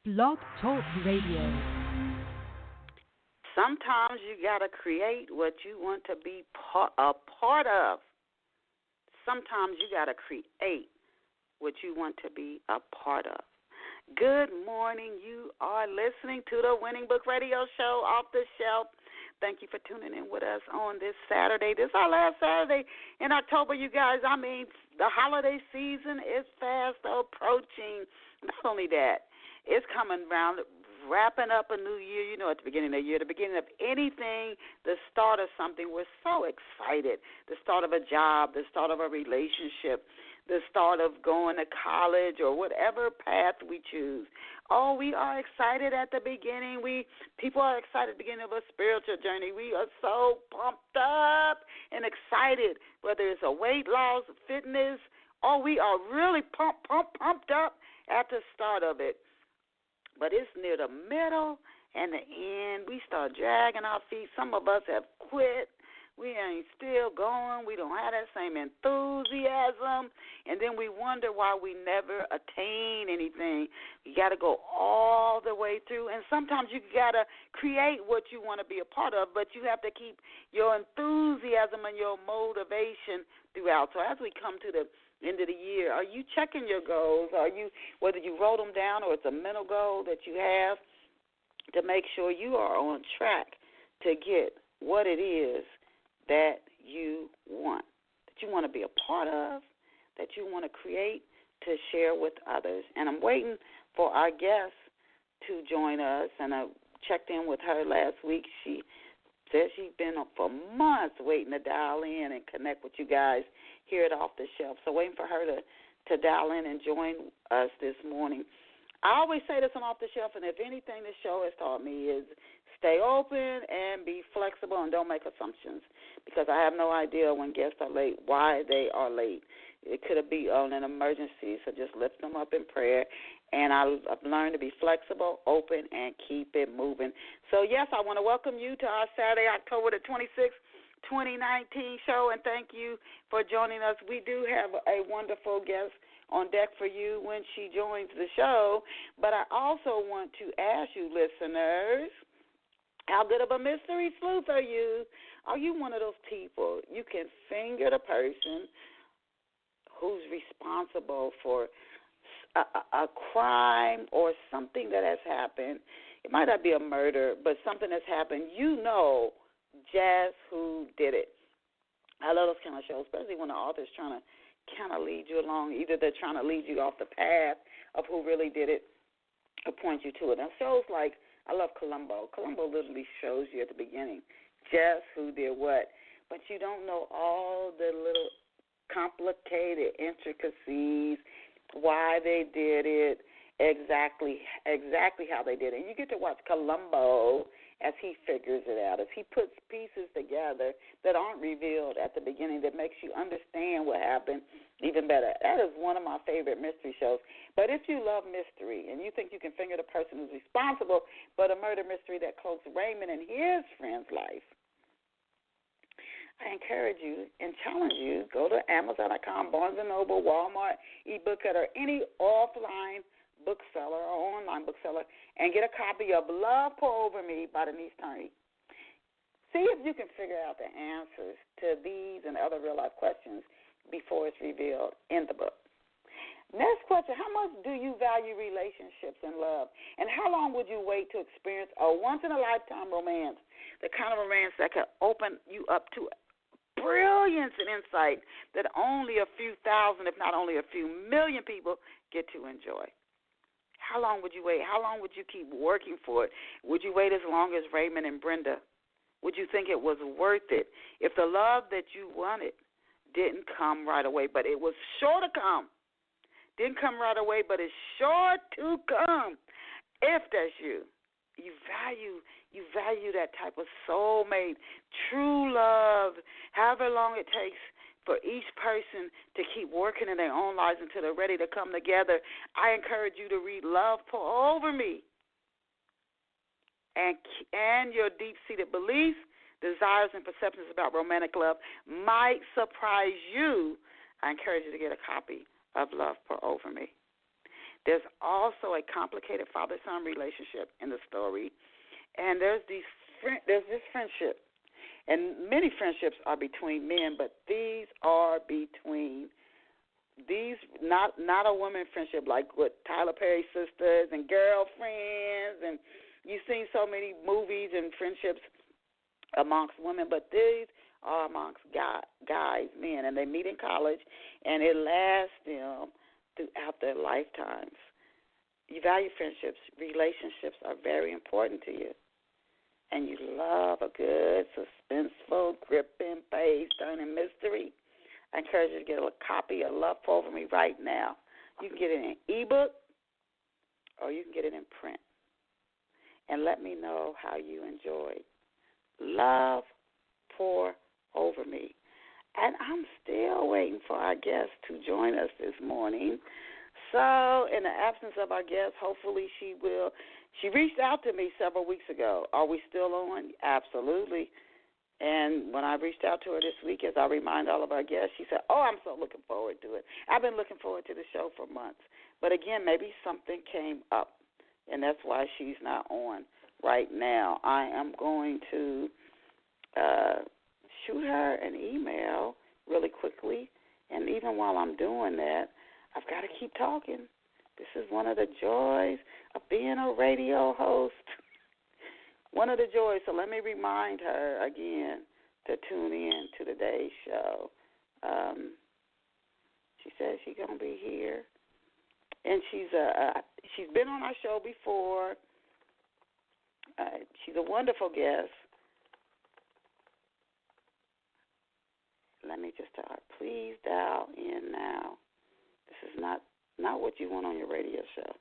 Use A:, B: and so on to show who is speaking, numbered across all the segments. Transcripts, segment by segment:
A: Blog Talk Radio.
B: Sometimes you got to create what you want to be a part of. Sometimes you got to create what you want to be a part of. Good morning. You are listening to the Winning Book Radio Show, Off the Shelf. Thank you for tuning in with us on this Saturday. This is our last Saturday in October, you guys. I mean, the holiday season is fast approaching. Not only that, it's coming around, wrapping up a new year. You know, at the beginning of the year, the beginning of anything, the start of something, we're so excited. The start of a job, the start of a relationship, the start of going to college or whatever path we choose. Oh, we are excited at the beginning. People are excited at the beginning of a spiritual journey. We are so pumped up and excited, whether it's a weight loss, fitness. Oh, we are really pumped up at the start of it. But it's near the middle and the end. We start dragging our feet. Some of us have quit. We ain't still going. We don't have that same enthusiasm. And then we wonder why we never attain anything. You got to go all the way through. And sometimes you got to create what you want to be a part of, but you have to keep your enthusiasm and your motivation throughout. So as we come to the end of the year, are you checking your goals? Whether you wrote them down or it's a mental goal that you have, to make sure you are on track to get what it is that you want to be a part of, that you want to create to share with others. And I'm waiting for our guest to join us, and I checked in with her last week. She said she's been up for months waiting to dial in and connect with you guys here at Off the Shelf. So waiting for her to dial in and join us this morning. I always say this on Off the Shelf, and if anything this show has taught me is stay open and be flexible and don't make assumptions, because I have no idea when guests are late why they are late. It could be on an emergency, so just lift them up in prayer. And I've learned to be flexible, open, and keep it moving. So, yes, I want to welcome you to our Saturday, October the 26th, 2019 show, and thank you for joining us. We do have a wonderful guest on deck for you when she joins the show. But I also want to ask you, listeners, how good of a mystery sleuth are you? Are you one of those people you can finger the person who's responsible for a crime or something that has happened? It might not be a murder, but something that's happened. You know just who did it. I love those kind of shows, especially when the author's trying to kind of lead you along. Either they're trying to lead you off the path of who really did it or point you to it. Now, shows like, I love Columbo. Columbo literally shows you at the beginning just who did what, but you don't know all the little complicated intricacies, why they did it, exactly how they did it. And you get to watch Columbo as he figures it out, as he puts pieces together that aren't revealed at the beginning, that makes you understand what happened even better. That is one of my favorite mystery shows. But if you love mystery and you think you can finger the person who's responsible, but a murder mystery that cloaks Raymond and his friend's life, I encourage you and challenge you, go to Amazon.com, Barnes & Noble, Walmart, eBook Cut, or any offline bookseller or online bookseller, and get a copy of Love Pour Over Me by Denise Turney. See if you can figure out the answers to these and other real-life questions before it's revealed in the book. Next question, how much do you value relationships and love? And how long would you wait to experience a once-in-a-lifetime romance, the kind of romance that could open you up to brilliance and insight that only a few thousand, if not only a few million people get to enjoy? How long would you wait? How long would you keep working for it? Would you wait as long as Raymond and Brenda? Would you think it was worth it if the love that you wanted didn't come right away, but it was sure to come? Didn't come right away, but it's sure to come. If that's you, you value that type of soulmate, true love, however long it takes for each person to keep working in their own lives until they're ready to come together. I encourage you to read Love Pour Over Me. And your deep-seated beliefs, desires, and perceptions about romantic love might surprise you. I encourage you to get a copy of Love Pour Over Me. There's also a complicated father-son relationship in the story, and there's this friendship. And many friendships are between men, but these are between not a woman friendship like with Tyler Perry's sisters and girlfriends, and you've seen so many movies and friendships amongst women, but these are amongst guys, men, and they meet in college, and it lasts them throughout their lifetimes. You value friendships. Relationships are very important to you. And you love a good, suspenseful, gripping, page-turning mystery, I encourage you to get a copy of Love Pour Over Me right now. You can get it in ebook or you can get it in print. And let me know how you enjoyed Love Pour Over Me. And I'm still waiting for our guest to join us this morning. So in the absence of our guest, hopefully she will. She reached out to me several weeks ago. Are we still on? Absolutely. And when I reached out to her this week, as I remind all of our guests, she said, I'm so looking forward to it. I've been looking forward to the show for months. But, again, maybe something came up, and that's why she's not on right now. I am going to shoot her an email really quickly, and even while I'm doing that, I've got to keep talking. This is one of the joys of being a radio host. One of the joys. So let me remind her again to tune in to today's show. She says she's going to be here. And she's been on our show before. She's a wonderful guest. Let me just tell her, please dial in now. This is not what you want on your radio show.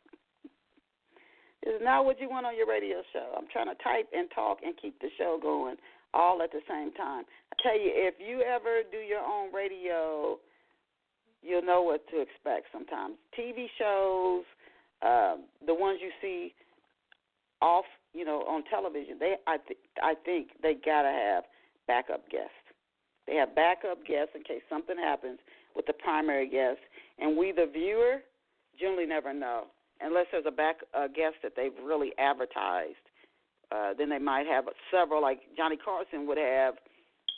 B: This is not what you want on your radio show. I'm trying to type and talk and keep the show going all at the same time. I tell you, if you ever do your own radio, you'll know what to expect sometimes. TV shows, the ones you see off, on television, I think they got to have backup guests. They have backup guests in case something happens with the primary guest, and we, the viewer, generally never know. Unless there's a guest that they've really advertised, then they might have several, like Johnny Carson would have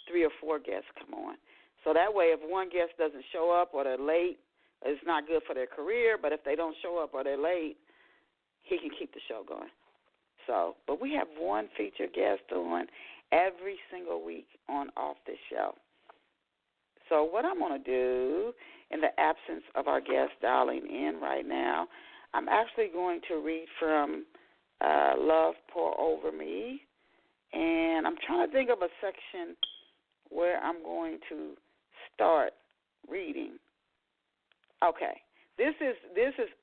B: 3 or 4 guests come on. So that way, if one guest doesn't show up or they're late, it's not good for their career, but if they don't show up or they're late, he can keep the show going. So, but we have one featured guest on every single week on Off This Show. So what I'm going to do, in the absence of our guest dialing in right now, I'm actually going to read from Love Pour Over Me, and I'm trying to think of a section where I'm going to start reading. Okay, this is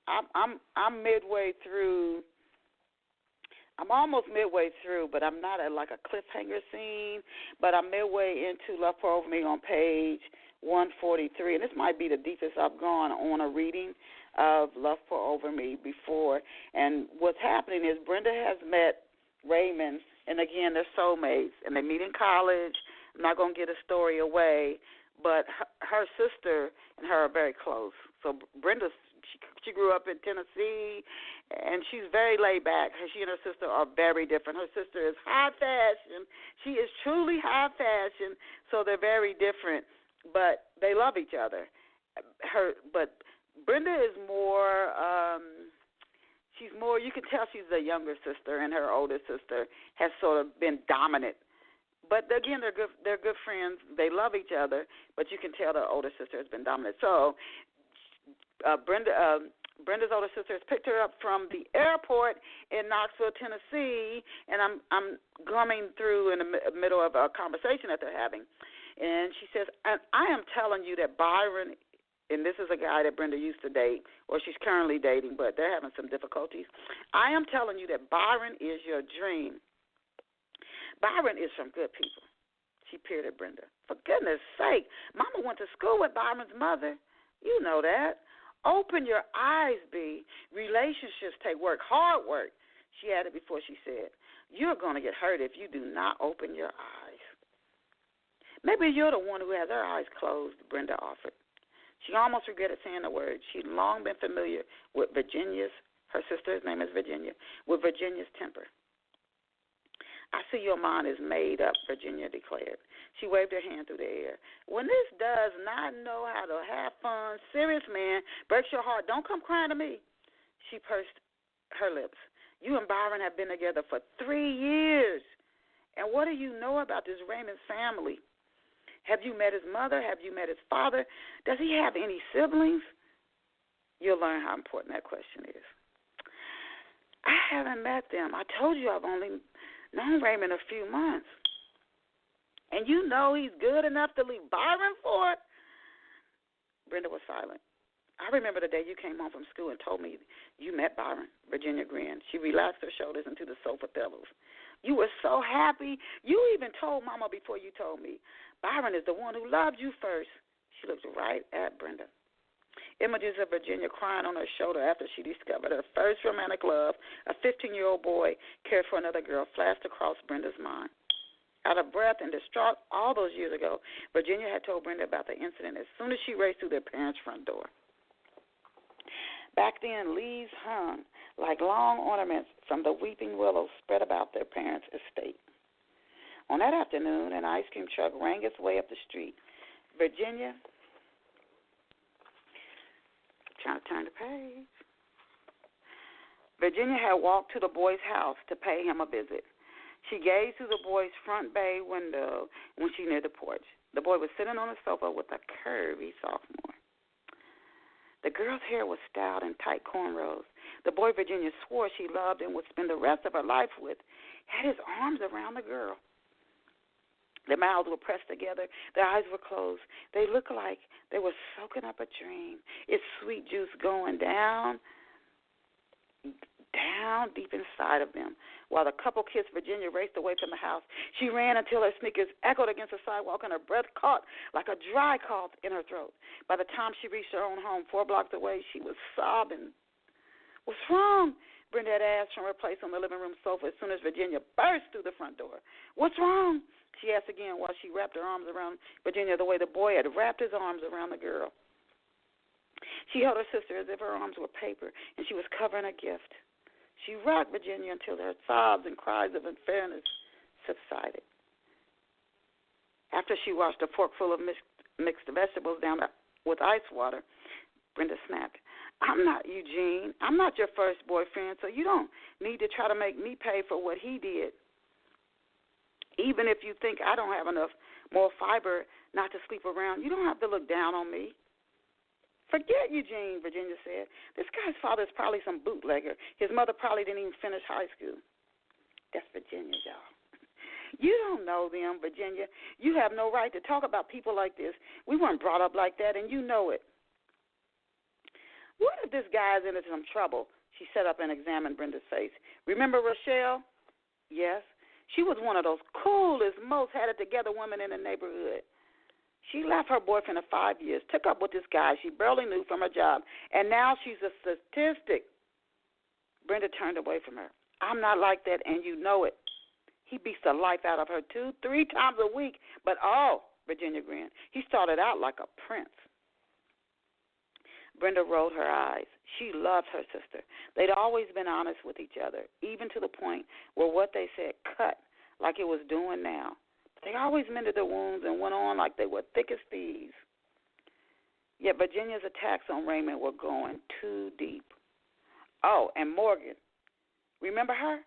B: I'm midway through. I'm almost midway through, but I'm not at like a cliffhanger scene. But I'm midway into Love Pour Over Me on page 143, and this might be the deepest I've gone on a reading of Love Pour Over Me before. And what's happening is Brenda has met Raymond, and again, they're soulmates, and they meet in college. I'm not going to get a story away, but her sister and her are very close. So Brenda, she grew up in Tennessee, and she's very laid back. She and her sister are very different. Her sister is high fashion. She is truly high fashion, so they're very different, but they love each other. But Brenda is more, she's more, you can tell she's the younger sister, and her older sister has sort of been dominant. But again, they're good friends. They love each other, but you can tell the older sister has been dominant. So Brenda's older sister has picked her up from the airport in Knoxville, Tennessee, and I'm coming through in the middle of a conversation that they're having. And she says, and I am telling you that Byron, and this is a guy that Brenda used to date, or she's currently dating, but they're having some difficulties. I am telling you that Byron is your dream. Byron is from good people. She peered at Brenda. For goodness sake, Mama went to school with Byron's mother. You know that. Open your eyes, B. Relationships take work, hard work. She added before she said, you're going to get hurt if you do not open your eyes. Maybe you're the one who has her eyes closed, Brenda offered. She almost regretted saying the word. She'd long been familiar with her sister's name is Virginia, with Virginia's temper. I see your mind is made up, Virginia declared. She waved her hand through the air. When this does not know how to have fun, serious man, breaks your heart, don't come crying to me. She pursed her lips. You and Byron have been together for 3 years. And what do you know about this Raymond family? Have you met his mother? Have you met his father? Does he have any siblings? You'll learn how important that question is. I haven't met them. I told you I've only known Raymond a few months. And you know he's good enough to leave Byron for it? Brenda was silent. I remember the day you came home from school and told me you met Byron. Virginia grinned. She relaxed her shoulders into the sofa pillows. You were so happy. You even told Mama before you told me. Byron is the one who loved you first. She looked right at Brenda. Images of Virginia crying on her shoulder after she discovered her first romantic love, a 15-year-old boy cared for another girl, flashed across Brenda's mind. Out of breath and distraught all those years ago, Virginia had told Brenda about the incident as soon as she raced through their parents' front door. Back then, leaves hung like long ornaments from the weeping willows spread about their parents' estate. On that afternoon, an ice cream truck rang its way up the street. Virginia, trying to turn the page. Virginia had walked to the boy's house to pay him a visit. She gazed through the boy's front bay window when she neared the porch. The boy was sitting on a sofa with a curvy sophomore. The girl's hair was styled in tight cornrows. The boy Virginia swore she loved and would spend the rest of her life with had his arms around the girl. Their mouths were pressed together. Their eyes were closed. They looked like they were soaking up a dream, its sweet juice going down deep inside of them. While the couple kissed, Virginia raced away from the house. She ran until her sneakers echoed against the sidewalk and her breath caught like a dry cough in her throat. By the time she reached her own home 4 blocks away, she was sobbing. What's wrong? Brenda had asked from her place on the living room sofa as soon as Virginia burst through the front door. What's wrong? She asked again while she wrapped her arms around Virginia the way the boy had wrapped his arms around the girl. She held her sister as if her arms were paper, and she was covering a gift. She rocked Virginia until her sobs and cries of unfairness subsided. After she washed a fork full of mixed vegetables down with ice water, Brenda snapped, I'm not Eugene. I'm not your first boyfriend, so you don't need to try to make me pay for what he did. Even if you think I don't have enough moral fiber not to sleep around, you don't have to look down on me. Forget Eugene, Virginia said. This guy's father is probably some bootlegger. His mother probably didn't even finish high school. That's Virginia, y'all. You don't know them, Virginia. You have no right to talk about people like this. We weren't brought up like that, and you know it. What if this guy is into some trouble? She sat up and examined Brenda's face. Remember Rochelle? Yes. She was one of those coolest, most had-it-together women in the neighborhood. She left her boyfriend of 5 years, took up with this guy she barely knew from her job, and now she's a statistic. Brenda turned away from her. I'm not like that, and you know it. He beats the life out of her 2-3 times a week, but Virginia grinned. He started out like a prince. Brenda rolled her eyes. She loved her sister. They'd always been honest with each other, even to the point where what they said cut like it was doing now. They always mended their wounds and went on like they were thick as thieves. Yet Virginia's attacks on Raymond were going too deep. Oh, and Morgan. Remember her?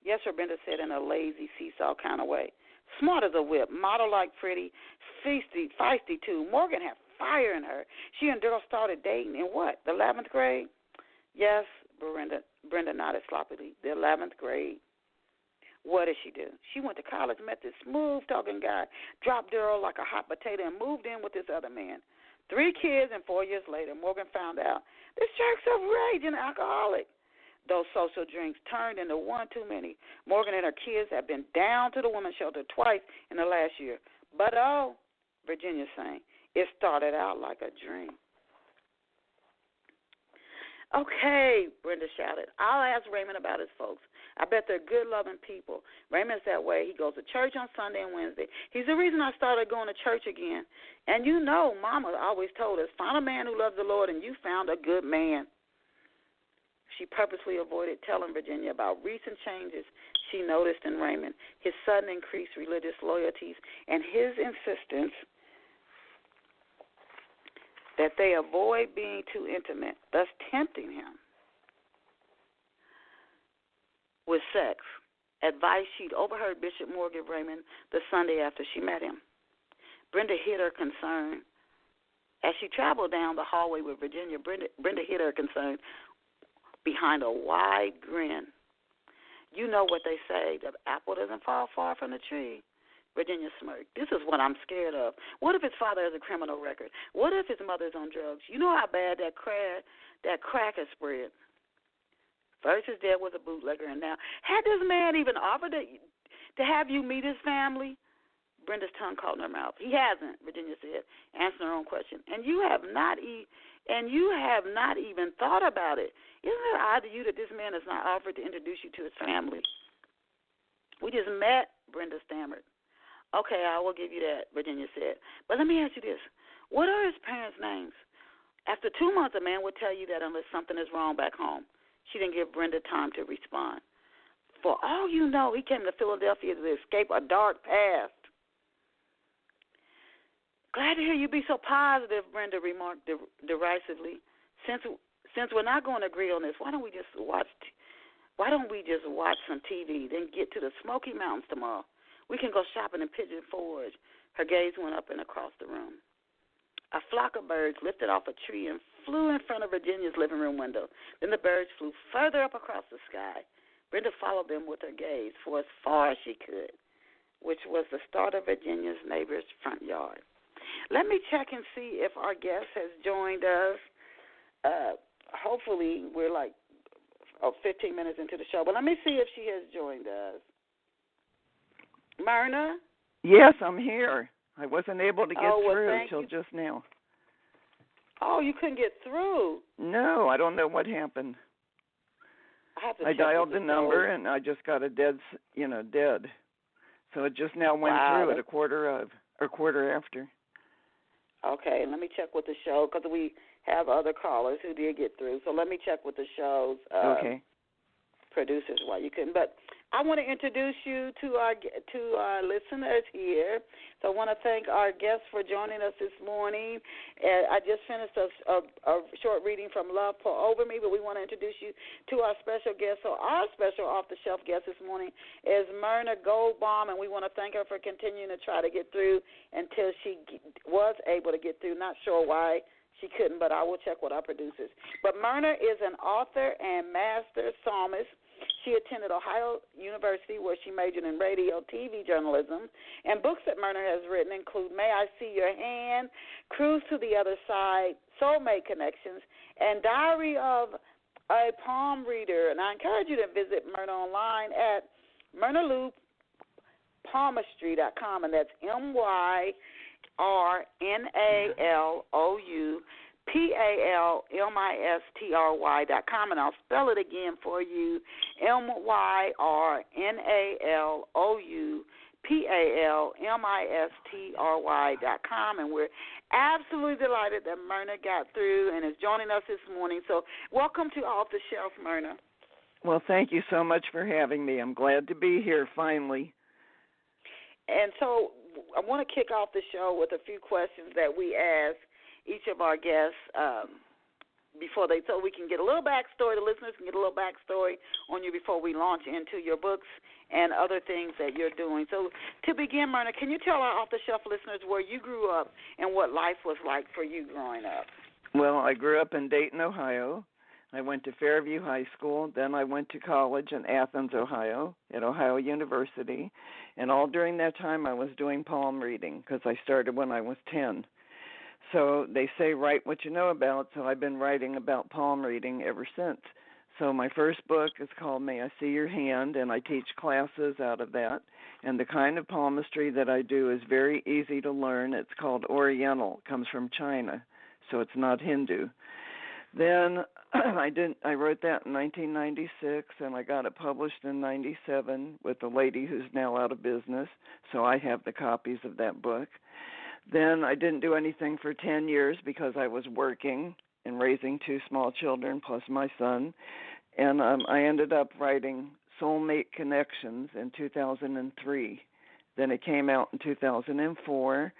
B: Yes, sir, Brenda said in a lazy seesaw kind of way. Smart as a whip, model like pretty, feisty too. Morgan had fire in her. She and Daryl started dating in what, the 11th grade? Yes, Brenda nodded sloppily. The 11th grade. What did she do? She went to college, met this smooth-talking guy, dropped Daryl like a hot potato, and moved in with this other man. 3 kids, and 4 years later, Morgan found out this jerk's a raging alcoholic. Those social drinks turned into one too many. Morgan and her kids have been down to the women's shelter twice in the last year. But, Virginia's saying, it started out like a dream. Okay, Brenda shouted. I'll ask Raymond about his folks. I bet they're good, loving people. Raymond's that way. He goes to church on Sunday and Wednesday. He's the reason I started going to church again. And you know, Mama always told us, find a man who loves the Lord, and you found a good man. She purposely avoided telling Virginia about recent changes she noticed in Raymond, his sudden increased religious loyalties, and his insistence that they avoid being too intimate, thus tempting him with sex, advice she'd overheard Bishop Moore give Raymond the Sunday after she met him. Brenda hid her concern. As she traveled down the hallway with Virginia, Brenda hid her concern behind a wide grin. You know what they say, the apple doesn't fall far from the tree. Virginia smirked. This is what I'm scared of. What if his father has a criminal record? What if his mother's on drugs? You know how bad that crack has spread. First his dad was a bootlegger, and now, had this man even offered to have you meet his family? Brenda's tongue caught in her mouth. He hasn't, Virginia said, answering her own question. And you have not even thought about it. Isn't it odd to you that this man has not offered to introduce you to his family? We just met, Brenda stammered. Okay, I will give you that, Virginia said. But let me ask you this. What are his parents' names? After 2 months, a man would tell you that unless something is wrong back home. She didn't give Brenda time to respond. For all you know, he came to Philadelphia to escape a dark past. Glad to hear you be so positive, Brenda remarked derisively. Since we're not going to agree on this, why don't we just watch some TV, then get to the Smoky Mountains tomorrow? We can go shopping in Pigeon Forge. Her gaze went up and across the room. A flock of birds lifted off a tree and flew in front of Virginia's living room window. Then the birds flew further up across the sky. Brenda followed them with her gaze for as far as she could, which was the start of Virginia's neighbor's front yard. Let me check and see if our guest has joined us. Hopefully we're 15 minutes into the show, but let me see if she has joined us. Myrna?
C: Yes, I'm here. I wasn't able to get through till
B: you.
C: Just now.
B: Oh, you couldn't get through?
C: No, I don't know what happened. I dialed the number and I just got a dead. So it just now went through at a quarter after.
B: Okay, let me check with the show because we have other callers who did get through. So let me check with the show's producers why you couldn't. But I want to introduce you to our listeners here. So I want to thank our guests for joining us this morning. I just finished a short reading from Love Pour Over Me, but we want to introduce you to our special guest. So our special off-the-shelf guest this morning is Myrna Goldbaum, and we want to thank her for continuing to try to get through until she was able to get through. Not sure why she couldn't, but I will check with our producers. But Myrna is an author and master psalmist. She attended Ohio University, where she majored in radio, TV journalism, and books that Myrna has written include May I See Your Hand, Cruise to the Other Side, Soulmate Connections, and Diary of a Palm Reader. And I encourage you to visit Myrna online at myrnaloupalmistry.com, and that's MYRNALOUPALMISTRY.com, and I'll spell it again for you, MYRNALOUPALMISTRY.com, and we're absolutely delighted that Myrna got through and is joining us this morning. So welcome to Off the Shelf, Myrna.
C: Well, thank you so much for having me. I'm glad to be here finally.
B: And so I want to kick off the show with a few questions that we ask each of our guests so we can get a little backstory, the listeners can get a little backstory on you before we launch into your books and other things that you're doing. So to begin, Myrna, can you tell our off-the-shelf listeners where you grew up and what life was like for you growing up?
C: Well, I grew up in Dayton, Ohio. I went to Fairview High School. Then I went to college in Athens, Ohio, at Ohio University. And all during that time I was doing palm reading because I started when I was 10. So they say write what you know about, so I've been writing about palm reading ever since. So my first book is called May I See Your Hand, and I teach classes out of that. And the kind of palmistry that I do is very easy to learn. It's called Oriental. It comes from China, so it's not Hindu. Then I wrote that in 1996, and I got it published in 97 with a lady who's now out of business, so I have the copies of that book. Then I didn't do anything for 10 years because I was working and raising 2 small children plus my son, and I ended up writing Soulmate Connections in 2003. Then it came out in 2004,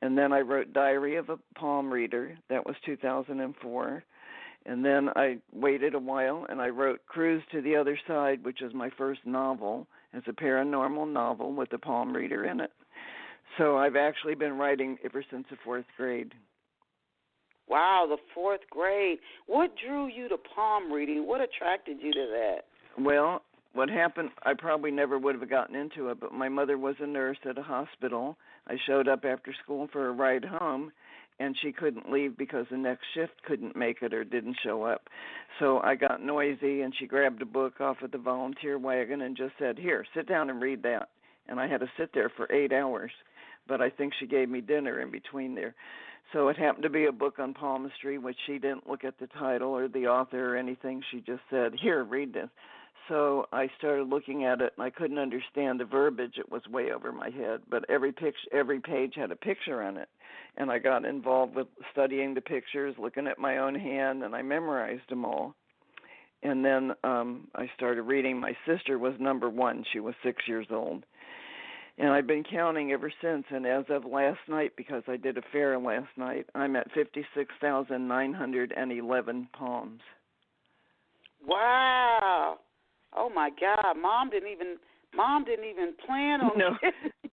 C: and then I wrote Diary of a Palm Reader. That was 2004. And then I waited a while, and I wrote Cruise to the Other Side, which is my first novel. It's a paranormal novel with a palm reader in it. So I've actually been writing ever since the 4th grade.
B: Wow, the 4th grade. What drew you to palm reading? What attracted you to that?
C: Well, what happened, I probably never would have gotten into it, but my mother was a nurse at a hospital. I showed up after school for a ride home, and she couldn't leave because the next shift couldn't make it or didn't show up. So I got noisy, and she grabbed a book off of the volunteer wagon and just said, "Here, sit down and read that." And I had to sit there for 8 hours, but I think she gave me dinner in between there. So it happened to be a book on palmistry, which she didn't look at the title or the author or anything. She just said, "Here, read this." So I started looking at it, and I couldn't understand the verbiage. It was way over my head, but every page had a picture on it. And I got involved with studying the pictures, looking at my own hand, and I memorized them all. And then I started reading. My sister was number 1. She was 6 years old. And I've been counting ever since, and as of last night, because I did a fair last night, I'm at 56,911 palms.
B: Wow. Oh my God. Mom didn't even plan on
C: no.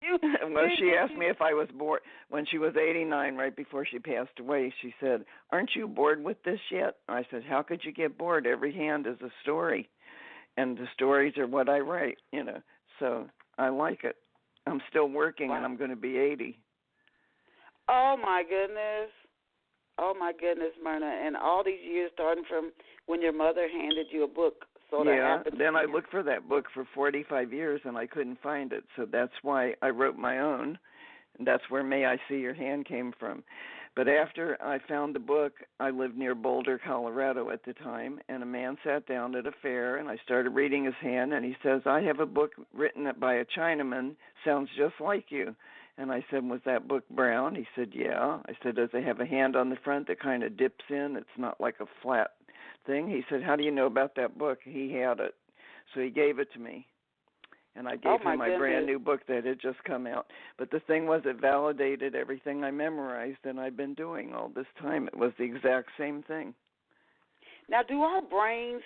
B: you.
C: Well, she asked me if I was bored. When she was 89, right before she passed away, she said, "Aren't you bored with this yet?" I said, "How could you get bored? Every hand is a story, and the stories are what I write, so I like it. I'm still working,
B: Wow.
C: and I'm going to be 80.
B: Oh my goodness, Myrna, and all these years starting from when your mother handed you a book. So
C: yeah, then I looked for that book for 45 years, and I couldn't find it, so that's why I wrote my own, and that's where May I See Your Hand came from. But after I found the book, I lived near Boulder, Colorado at the time, and a man sat down at a fair, and I started reading his hand, and he says, "I have a book written by a Chinaman, sounds just like you." And I said, "Was that book brown?" He said, "Yeah." I said, "Does it have a hand on the front that kind of dips in? It's not like a flat thing." He said, "How do you know about that book?" He had it. So he gave it to me. And I gave him my brand new book that had just come out. But the thing was, it validated everything I memorized and I've been doing all this time. It was the exact same thing.
B: Now, do our brains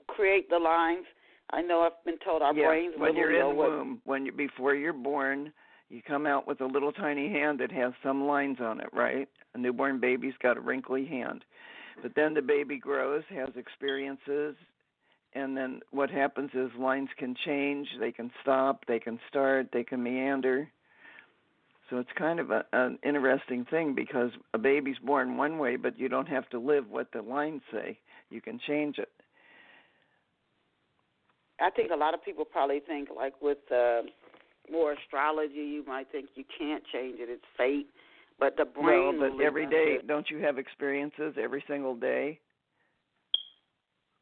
B: create the lines? I know I've been told our brains
C: when you're in the womb, before you're born, you come out with a little tiny hand that has some lines on it, right? A newborn baby's got a wrinkly hand. But then the baby grows, has experiences, and then what happens is lines can change, they can stop, they can start, they can meander. So it's kind of an interesting thing because a baby's born one way, but you don't have to live what the lines say. You can change it.
B: I think a lot of people probably think, like with more astrology, you might think you can't change it, it's fate. But the brain...
C: Well, but every day, don't you have experiences every single day?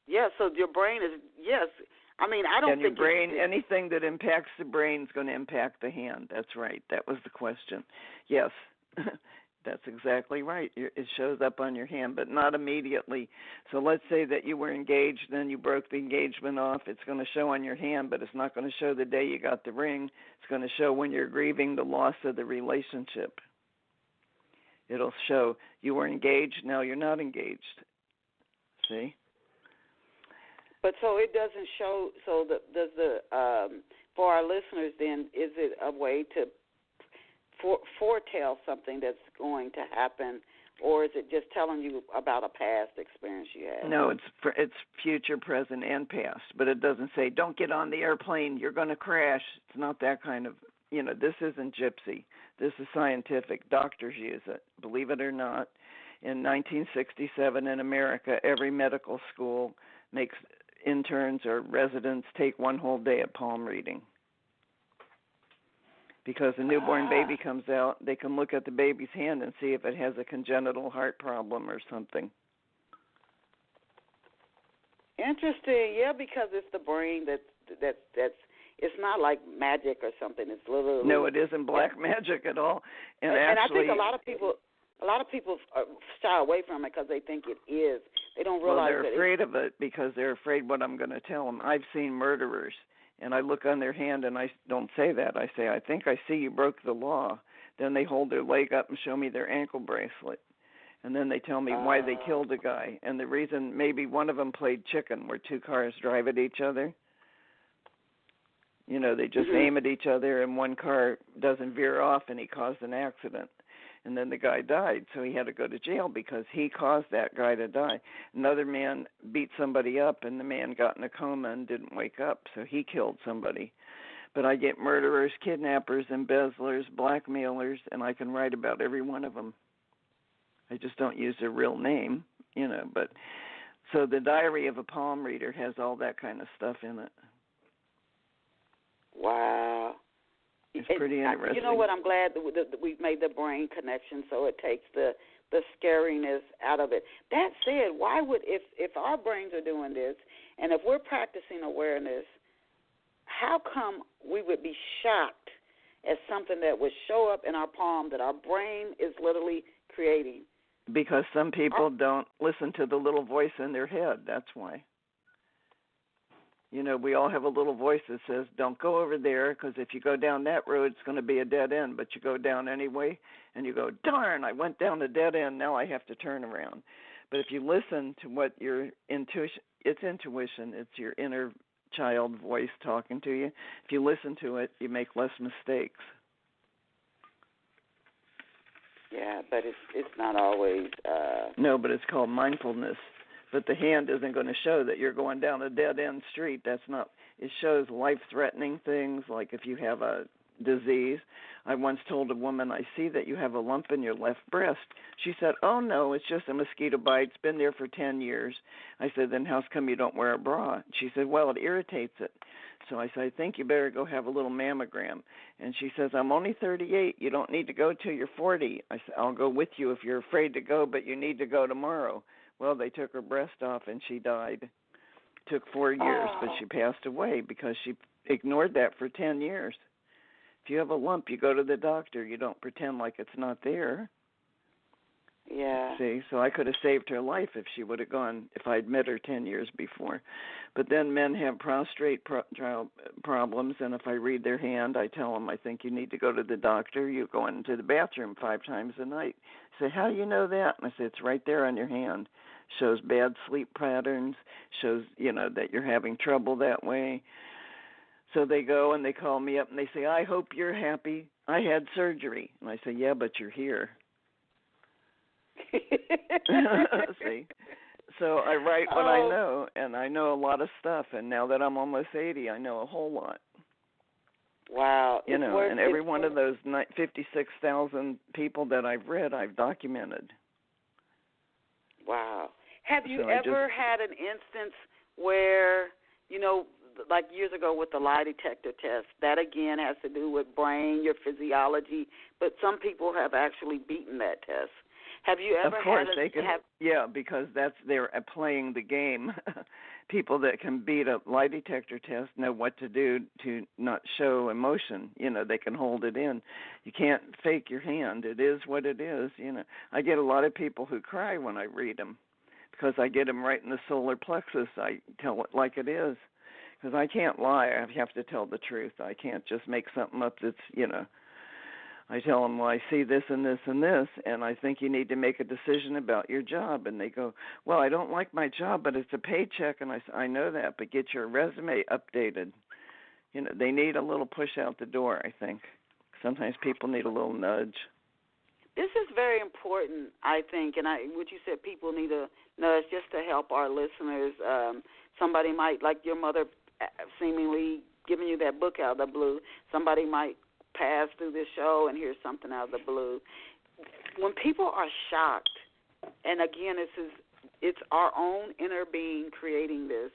B: Yeah, so your brain is, yes. I mean, I don't
C: and
B: think...
C: your brain, anything that impacts the brain is going to impact the hand. That's right. That was the question. Yes, that's exactly right. It shows up on your hand, but not immediately. So let's say that you were engaged, then you broke the engagement off. It's going to show on your hand, but it's not going to show the day you got the ring. It's going to show when you're grieving the loss of the relationship. It'll show you were engaged, now you're not engaged. See?
B: But so it doesn't show, so does the, for our listeners then, is it a way to foretell something that's going to happen, or is it just telling you about a past experience you had?
C: No, it's future, present, and past, but it doesn't say, don't get on the airplane, you're going to crash. It's not that kind of, this isn't gypsy. This is scientific. Doctors use it, believe it or not. In 1967 in America, every medical school makes interns or residents take one whole day of palm reading. Because a newborn baby comes out, they can look at the baby's hand and see if it has a congenital heart problem or something.
B: Interesting, yeah, because it's the brain that's it's not like magic or something. It's literally
C: no, it isn't black magic at all. And actually,
B: I think a lot of people shy away from it because they think it is. They don't realize
C: they're afraid of it because they're afraid what I'm going to tell them. I've seen murderers, and I look on their hand, and I don't say that. I say, I think I see you broke the law. Then they hold their leg up and show me their ankle bracelet. And then they tell me why they killed a guy. And the reason, maybe one of them played chicken, where two cars drive at each other. You know, they just aim at each other, and one car doesn't veer off, and he caused an accident. And then the guy died, so he had to go to jail because he caused that guy to die. Another man beat somebody up, and the man got in a coma and didn't wake up, so he killed somebody. But I get murderers, kidnappers, embezzlers, blackmailers, and I can write about every one of them. I just don't use their real name, you know. But so the Diary of a Palm Reader has all that kind of stuff in it.
B: Wow.
C: It's pretty interesting.
B: You know what? I'm glad that we've made the brain connection so it takes the scariness out of it. That said, why would, if our brains are doing this and if we're practicing awareness, how come we would be shocked at something that would show up in our palm that our brain is literally creating?
C: Because some people don't listen to the little voice in their head. That's why. You know, we all have a little voice that says, don't go over there because if you go down that road, it's going to be a dead end. But you go down anyway, and you go, darn, I went down a dead end. Now I have to turn around. But if you listen to what your intuition, it's your inner child voice talking to you. If you listen to it, you make less mistakes.
B: Yeah, but it's not always.
C: No, but it's called mindfulness. But the hand isn't going to show that you're going down a dead-end street. That's not. It shows life-threatening things, like if you have a disease. I once told a woman, I see that you have a lump in your left breast. She said, oh, no, it's just a mosquito bite. It's been there for 10 years. I said, then how come you don't wear a bra? She said, well, it irritates it. So I said, I think you better go have a little mammogram. And she says, I'm only 38. You don't need to go till you're 40. I said, I'll go with you if you're afraid to go, but you need to go tomorrow. Well, they took her breast off, and she died. Took 4 years, but she passed away because she ignored that for 10 years. If you have a lump, you go to the doctor. You don't pretend like it's not there.
B: Yeah.
C: See, so I could have saved her life if she would have gone, if I'd met her 10 years before. But then men have prostate problems, and if I read their hand, I tell them, I think you need to go to the doctor. You go into the bathroom 5 times a night. Say, how do you know that? And I say, it's right there on your hand. Shows bad sleep patterns, shows, you know, that you're having trouble that way. So they go and they call me up and they say, I hope you're happy. I had surgery. And I say, yeah, but you're here. See? So I write what I know, and I know a lot of stuff. And now that I'm almost 80, I know a whole lot.
B: Wow.
C: You know, and every one of those 56,000 people that I've read, I've documented.
B: Wow. Have you ever had an instance where, you know, like years ago with the lie detector test, that again has to do with brain, your physiology, but some people have actually beaten that test. Have you ever
C: Of course,
B: had
C: they can. Yeah, because they're playing the game. People that can beat a lie detector test know what to do to not show emotion. You know, they can hold it in. You can't fake your hand. It is what it is. You know, I get a lot of people who cry when I read them because I get them right in the solar plexus. I tell it like it is because I can't lie. I have to tell the truth. I can't just make something up that's, you know. I tell them, well, I see this and this and this, and I think you need to make a decision about your job. And they go, well, I don't like my job, but it's a paycheck. And I say, I know that, but get your resume updated. You know, they need a little push out the door, I think. Sometimes people need a little nudge.
B: This is very important, I think, and what you said, people need a nudge just to help our listeners. Somebody might, like your mother seemingly giving you that book out of the blue, somebody might pass through this show and hear something out of the blue. When people are shocked, and again, it's our own inner being creating this,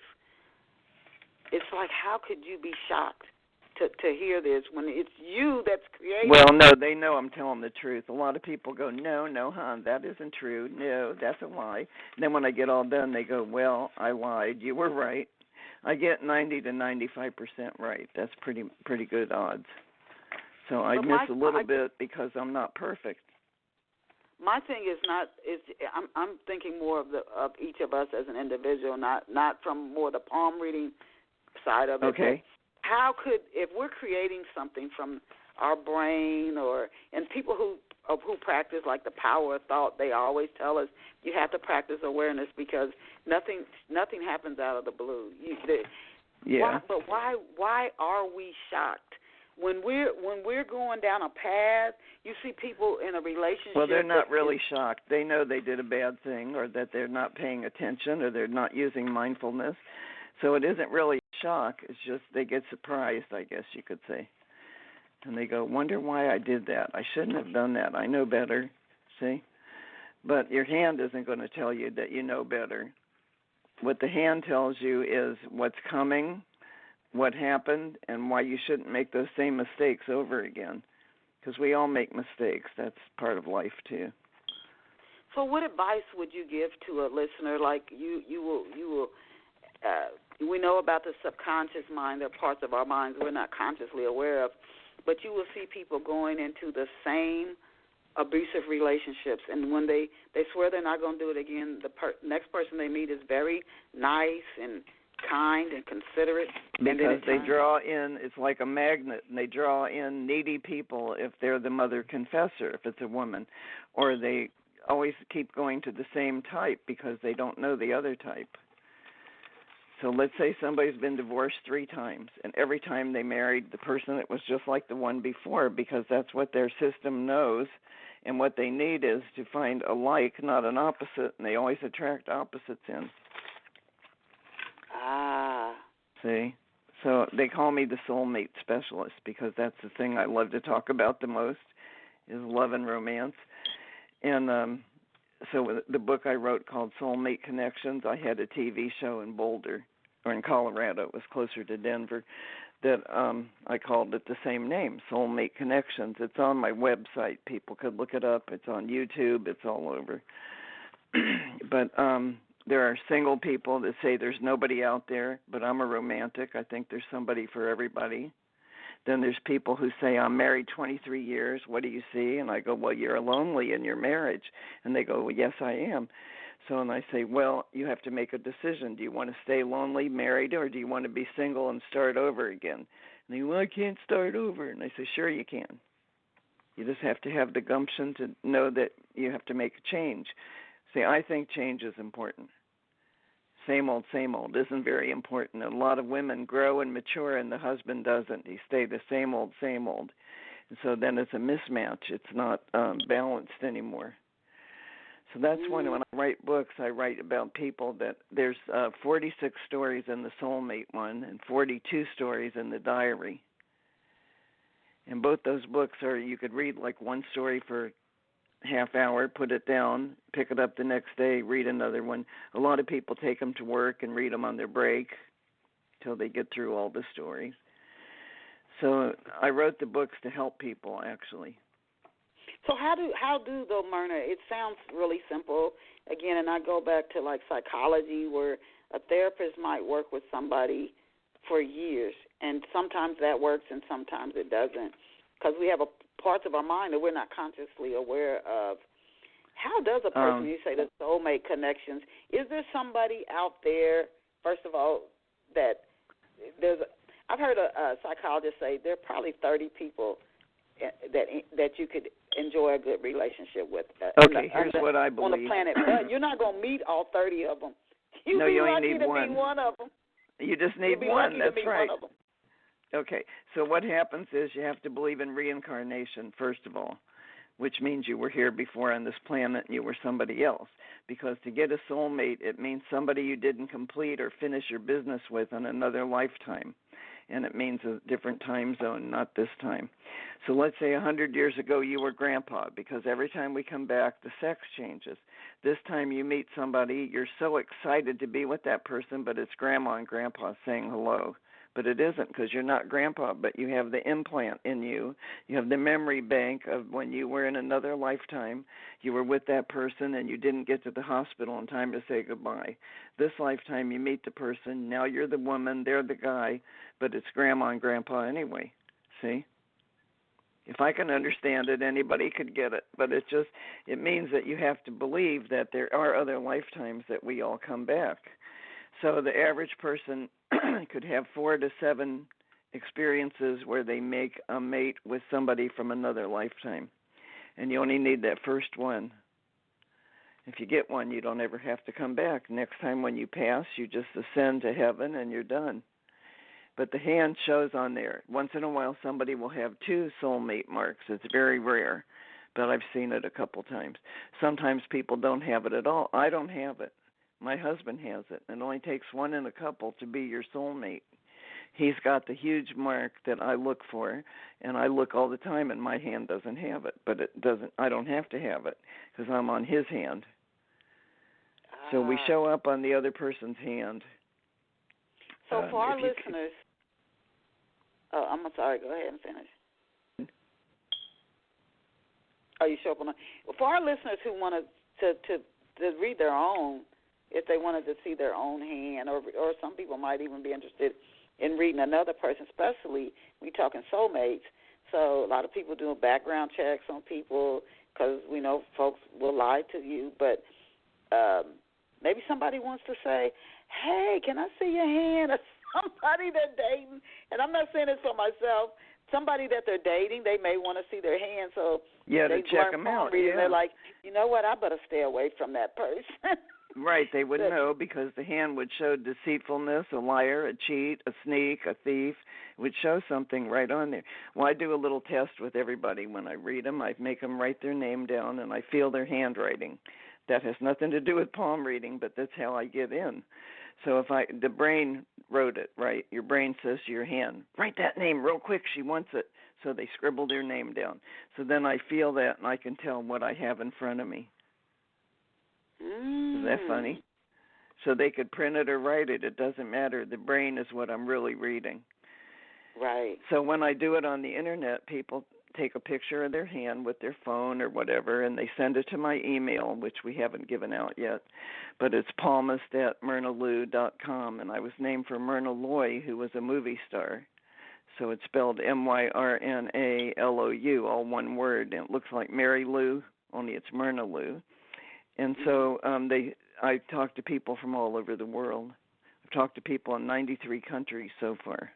B: it's like, how could you be shocked? to hear this when it's you that's creating.
C: Well, no, they know I'm telling the truth. A lot of people go, no, hon, that isn't true. No, that's a lie. And then when I get all done, they go, well, I lied. You were right. I get 90 to 95% right. That's pretty good odds. So I miss a little bit because I'm not perfect.
B: My thing is I'm thinking more of each of us as an individual, not from more the palm reading side of it.
C: Okay.
B: How could, if we're creating something from our brain, and people who practice like the power of thought, they always tell us you have to practice awareness because nothing happens out of the blue. But why are we shocked when we're going down a path? You see people in a relationship.
C: Well, they're not really shocked. They know they did a bad thing, or that they're not paying attention, or they're not using mindfulness. So it isn't really a shock. It's just they get surprised, I guess you could say. And they go, wonder why I did that. I shouldn't have done that. I know better, see? But your hand isn't going to tell you that you know better. What the hand tells you is what's coming, what happened, and why you shouldn't make those same mistakes over again. Because we all make mistakes. That's part of life, too.
B: So what advice would you give to a listener like you will we know about the subconscious mind. There are parts of our minds we're not consciously aware of, but you will see people going into the same abusive relationships, and when they swear they're not going to do it again, the next person they meet is very nice and kind and considerate.
C: Because they draw in, it's like a magnet, and they draw in needy people if they're the mother confessor, if it's a woman, or they always keep going to the same type because they don't know the other type. So let's say somebody's been divorced 3 times, and every time they married the person that was just like the one before, because that's what their system knows, and what they need is to find a like, not an opposite, and they always attract opposites in.
B: Ah.
C: See? So they call me the soulmate specialist because that's the thing I love to talk about the most is love and romance. And so the book I wrote called Soulmate Connections, I had a TV show in Boulder, or in Colorado, it was closer to Denver, that I called it the same name, Soulmate Connections. It's on my website. People could look it up. It's on YouTube. It's all over. But there are single people that say there's nobody out there, but I'm a romantic. I think there's somebody for everybody. Then there's people who say, I'm married 23 years. What do you see? And I go, well, you're lonely in your marriage. And they go, well, yes, I am. So and I say, well, you have to make a decision. Do you want to stay lonely, married, or do you want to be single and start over again? And they go, well, I can't start over. And I say, sure you can. You just have to have the gumption to know that you have to make a change. See, I think change is important. Same old isn't very important. A lot of women grow and mature, and the husband doesn't. He stays the same old. And so then it's a mismatch. It's not balanced anymore. So that's when I write books, I write about people that there's 46 stories in the Soulmate one and 42 stories in the diary. And both those books are, you could read like one story for half hour, put it down, pick it up the next day, read another one. A lot of people take them to work and read them on their break till they get through all the stories. So I wrote the books to help people, actually.
B: So how do though, Myrna? It sounds really simple. Again, and I go back to like psychology, where a therapist might work with somebody for years, and sometimes that works and sometimes it doesn't, because we have parts of our mind that we're not consciously aware of. How does a person, you say the soulmate connections, is there somebody out there, first of all, that I've heard a psychologist say there are probably 30 people that you could enjoy a good relationship with.
C: Okay, here's what I believe.
B: On the planet, but you're not going to meet all 30 of them. You only need one. Be one of them.
C: You just need one. That's right. One of them. Okay, so what happens is you have to believe in reincarnation, first of all, which means you were here before on this planet and you were somebody else. Because to get a soulmate, it means somebody you didn't complete or finish your business with in another lifetime. And it means a different time zone, not this time. So let's say 100 years ago you were grandpa, because every time we come back, the sex changes. This time you meet somebody, you're so excited to be with that person, but it's grandma and grandpa saying hello. but it isn't because you're not grandpa, but you have the implant in you. You have the memory bank of when you were in another lifetime, you were with that person and you didn't get to the hospital in time to say goodbye. This lifetime you meet the person, now you're the woman, they're the guy, but it's grandma and grandpa anyway. See? If I can understand it, anybody could get it. But it means that you have to believe that there are other lifetimes that we all come back. So the average person could have 4 to 7 experiences where they make a mate with somebody from another lifetime. And you only need that first one. If you get one, you don't ever have to come back. Next time when you pass, you just ascend to heaven and you're done. But the hand shows on there. Once in a while, somebody will have 2 soulmate marks. It's very rare, but I've seen it a couple times. Sometimes people don't have it at all. I don't have it. My husband has it. It only takes 1 in a couple to be your soulmate. He's got the huge mark that I look for, and I look all the time, and my hand doesn't have it. But it doesn't. I don't have to have it because I'm on his hand. So we show up on the other person's hand.
B: So for our listeners, I'm sorry, go ahead and finish. Are you sure? For our listeners who want to read their own, if they wanted to see their own hand, or some people might even be interested in reading another person, especially we talking soulmates. So a lot of people doing background checks on people because we know folks will lie to you, but maybe somebody wants to say, hey, can I see your hand? Or somebody they're dating, and I'm not saying this for myself, somebody that they're dating, they may want to see their hand, so
C: yeah,
B: they
C: to check them out. Yeah.
B: They're like, you know what, I better stay away from that person.
C: Right, they would know because the hand would show deceitfulness, a liar, a cheat, a sneak, a thief. It would show something right on there. Well, I do a little test with everybody when I read them. I make them write their name down, and I feel their handwriting. That has nothing to do with palm reading, but that's how I get in. So if the brain wrote it, right, your brain says to your hand, write that name real quick, she wants it. So they scribble their name down. So then I feel that, and I can tell what I have in front of me. Isn't that funny? So they could print it or write it. It doesn't matter. The brain is what I'm really reading.
B: Right.
C: So when I do it on the Internet, people take a picture of their hand with their phone or whatever, and they send it to my email, which we haven't given out yet. But it's palmist@myrnalou.com, and I was named for Myrna Loy, who was a movie star. So it's spelled Myrnalou, all one word, and it looks like Mary Lou, only it's Myrna Lou. And so I talk to people from all over the world. I've talked to people in 93 countries so far.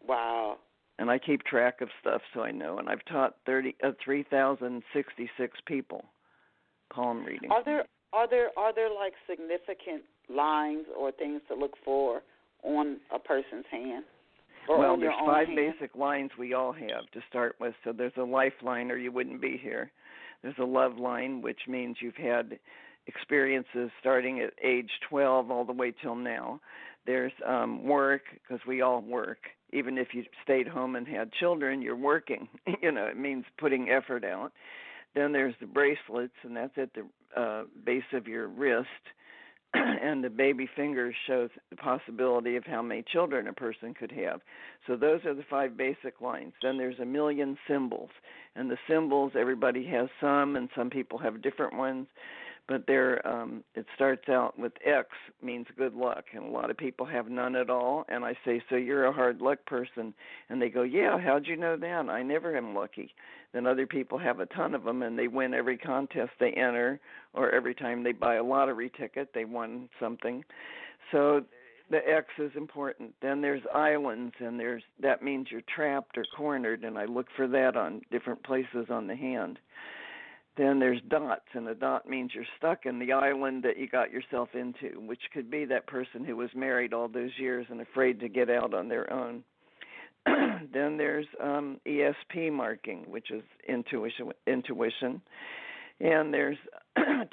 B: Wow.
C: And I keep track of stuff so I know. And I've taught 3,066 people palm reading.
B: Are there like significant lines or things to look for on a person's hand?
C: Well, there's 5 basic lines we all have to start with. So there's a lifeline or you wouldn't be here. There's a love line, which means you've had experiences starting at age 12 all the way till now. There's work, because we all work. Even if you stayed home and had children, you're working. It means putting effort out. Then there's the bracelets, and that's at the base of your wrist. And the baby finger shows the possibility of how many children a person could have. So those are the 5 basic lines. Then there's a million symbols. And the symbols, everybody has some, and some people have different ones. But it starts out with X, means good luck, and a lot of people have none at all. And I say, so you're a hard luck person. And they go, yeah, how'd you know that? I never am lucky. Then other people have a ton of them, and they win every contest they enter, or every time they buy a lottery ticket, they won something. So the X is important. Then there's islands, and that means you're trapped or cornered, and I look for that on different places on the hand. Then there's dots, and a dot means you're stuck in the island that you got yourself into, which could be that person who was married all those years and afraid to get out on their own. Then there's ESP marking, which is intuition. And there's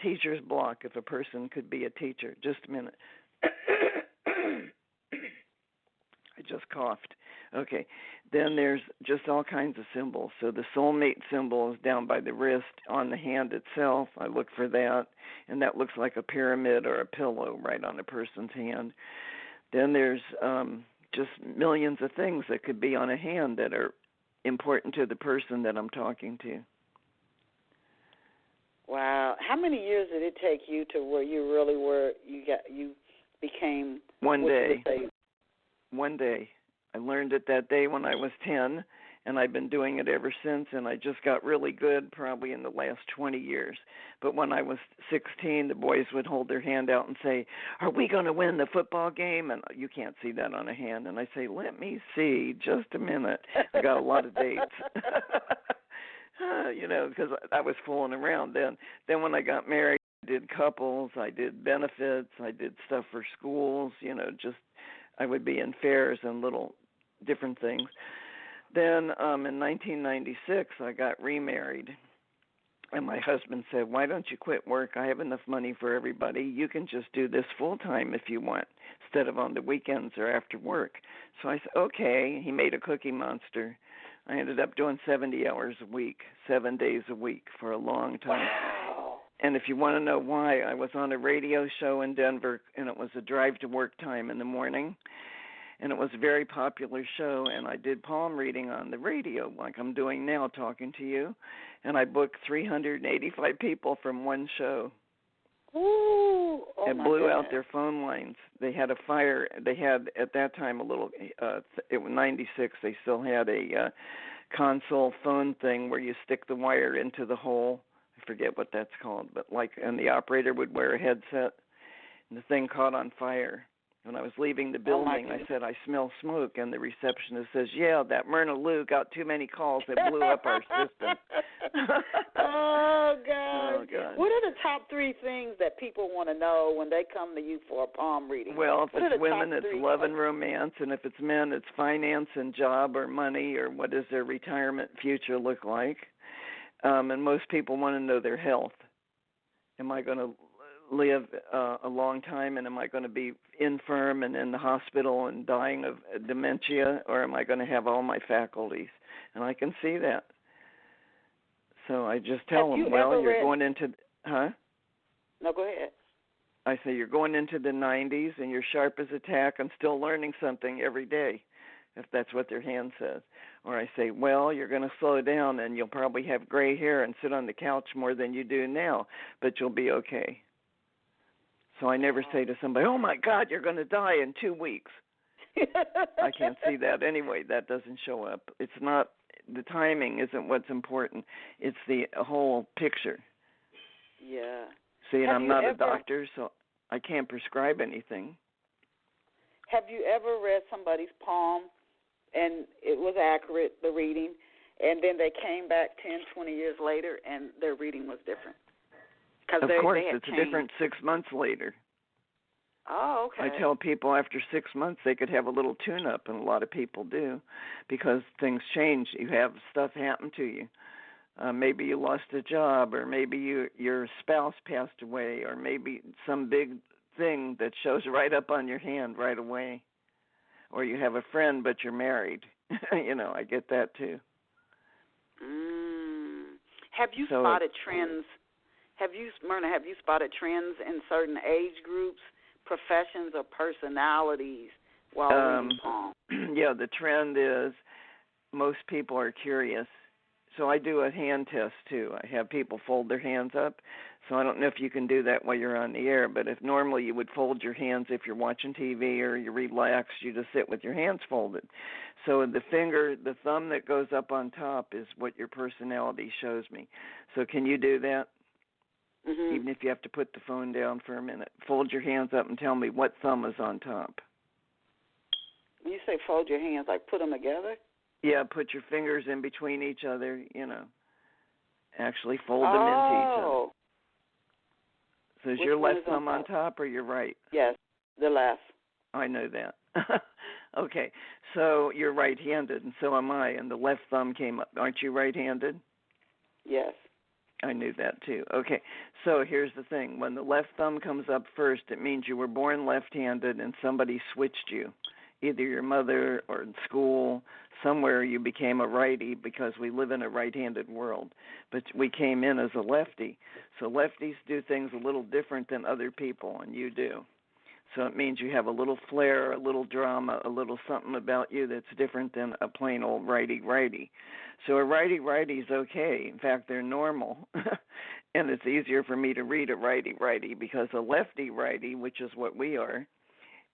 C: teacher's block, if a person could be a teacher. Just a minute. I just coughed. Okay. Then there's just all kinds of symbols. So the soulmate symbol is down by the wrist on the hand itself. I look for that, and that looks like a pyramid or a pillow right on a person's hand. Then there's just millions of things that could be on a hand that are important to the person that I'm talking to.
B: Wow. How many years did it take you to where you really were, you became...
C: One day. One day. I learned it that day when I was 10, and I've been doing it ever since, and I just got really good probably in the last 20 years. But when I was 16, the boys would hold their hand out and say, "Are we going to win the football game?" And you can't see that on a hand. And I say, "Let me see, just a minute." I got a lot of dates. Because I was fooling around then. Then when I got married, I did couples, I did benefits, I did stuff for schools, just I would be in fairs and little different things. Then in 1996, I got remarried, and my husband said, "Why don't you quit work? I have enough money for everybody. You can just do this full-time if you want, instead of on the weekends or after work." So I said, okay. He made a Cookie Monster. I ended up doing 70 hours a week, 7 days a week for a long time.
B: Wow.
C: And if you want to know why, I was on a radio show in Denver, and it was a drive-to-work time in the morning. And it was a very popular show, and I did palm reading on the radio like I'm doing now talking to you. And I booked 385 people from one show.
B: Ooh,
C: and blew out their phone lines. They had a fire. They had, at that time, a little, it was 96, they still had a console phone thing where you stick the wire into the hole. I forget what that's called, but and the operator would wear a headset, and the thing caught on fire. When I was leaving the building, I said, "I smell smoke," and the receptionist says, "Yeah, that Myrna Lou got too many calls. It blew up our system."
B: Oh, God.
C: Oh, God.
B: What are the top 3 things that people want to know when they come to you for a palm reading?
C: Well, if it's women, it's love and romance, and if it's men, it's finance and job or money, or what does their retirement future look like. And most people want to know their health. Am I going to live a long time, and am I going to be infirm and in the hospital and dying of dementia, or am I going to have all my faculties? And I can see that. So I just tell them, well, you're going into, huh?
B: No, go ahead.
C: I say you're going into the 90s, and you're sharp as a tack and still learning something every day, if that's what their hand says. Or I say, well, you're going to slow down, and you'll probably have gray hair and sit on the couch more than you do now, but you'll be okay. So I never say to somebody, "Oh, my God, you're going to die in 2 weeks." I can't see that anyway. That doesn't show up. It's not, the timing isn't what's important. It's the whole picture.
B: Yeah.
C: See, and I'm not a doctor, so I can't prescribe anything.
B: Have you ever read somebody's palm and it was accurate, the reading, and then they came back 10, 20 years later and their reading was different?
C: Of course, it's different 6 months later.
B: Oh, okay.
C: I tell people after 6 months they could have a little tune-up, and a lot of people do, because things change. You have stuff happen to you. Maybe you lost a job, or maybe your spouse passed away, or maybe some big thing that shows right up on your hand right away. Or you have a friend, but you're married. I get that too.
B: Have you spotted trends? Myrna, have you spotted trends in certain age groups, professions, or personalities while reading palm?
C: Yeah, the trend is most people are curious. So I do a hand test, too. I have people fold their hands up. So I don't know if you can do that while you're on the air, but if normally you would fold your hands if you're watching TV or you relax, you just sit with your hands folded. So the thumb that goes up on top is what your personality shows me. So can you do that? Mm-hmm. Even if you have to put the phone down for a minute. Fold your hands up and tell me what thumb is on top.
B: When you say fold your hands, like put them together?
C: Yeah, put your fingers in between each other, Actually fold them into each other. So is your left thumb on top or your right?
B: Yes, the left.
C: I know that. Okay, so you're right-handed, and so am I, and the left thumb came up. Aren't you right-handed?
B: Yes.
C: I knew that too. Okay, so here's the thing. When the left thumb comes up first, it means you were born left-handed and somebody switched you. Either your mother or in school, somewhere you became a righty because we live in a right-handed world. But we came in as a lefty. So lefties do things a little different than other people, and you do. So it means you have a little flair, a little drama, a little something about you that's different than a plain old righty-righty. So a righty-righty is okay. In fact, they're normal. And it's easier for me to read a righty-righty because a lefty-righty, which is what we are,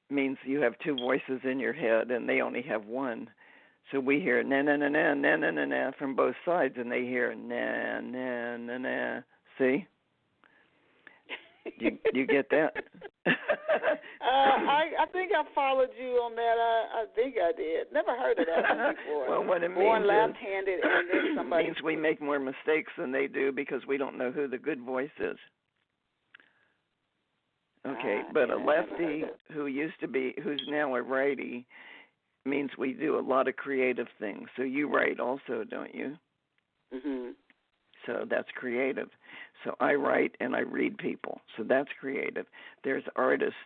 C: means you have two voices in your head and they only have one. So we hear na-na-na-na, na-na-na-na from both sides, and they hear na-na-na-na. See? You get that?
B: I think I followed you on that. I think I did. Never heard of that one before.
C: Well, what it
B: Born
C: means
B: left-handed, and then somebody
C: means we make more mistakes than they do because we don't know who the good voice is. Okay, but a lefty who's now a righty, means we do a lot of creative things. So you write also, don't you?
B: Mhm.
C: So that's creative. So I write and I read people. So that's creative. There's artists.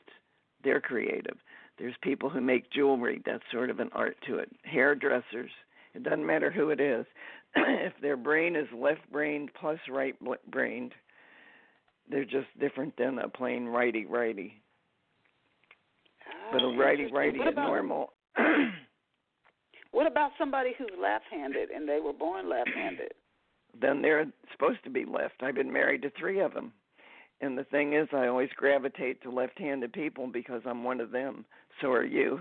C: They're creative. There's people who make jewelry. That's sort of an art to it. Hairdressers. It doesn't matter who it is. If their brain is left-brained plus right-brained, they're just different than a plain righty-righty. But a righty-righty is normal.
B: What about somebody who's left-handed and they were born left-handed?
C: Then they're supposed to be left. I've been married to 3 of them. And the thing is, I always gravitate to left-handed people because I'm one of them. So are you.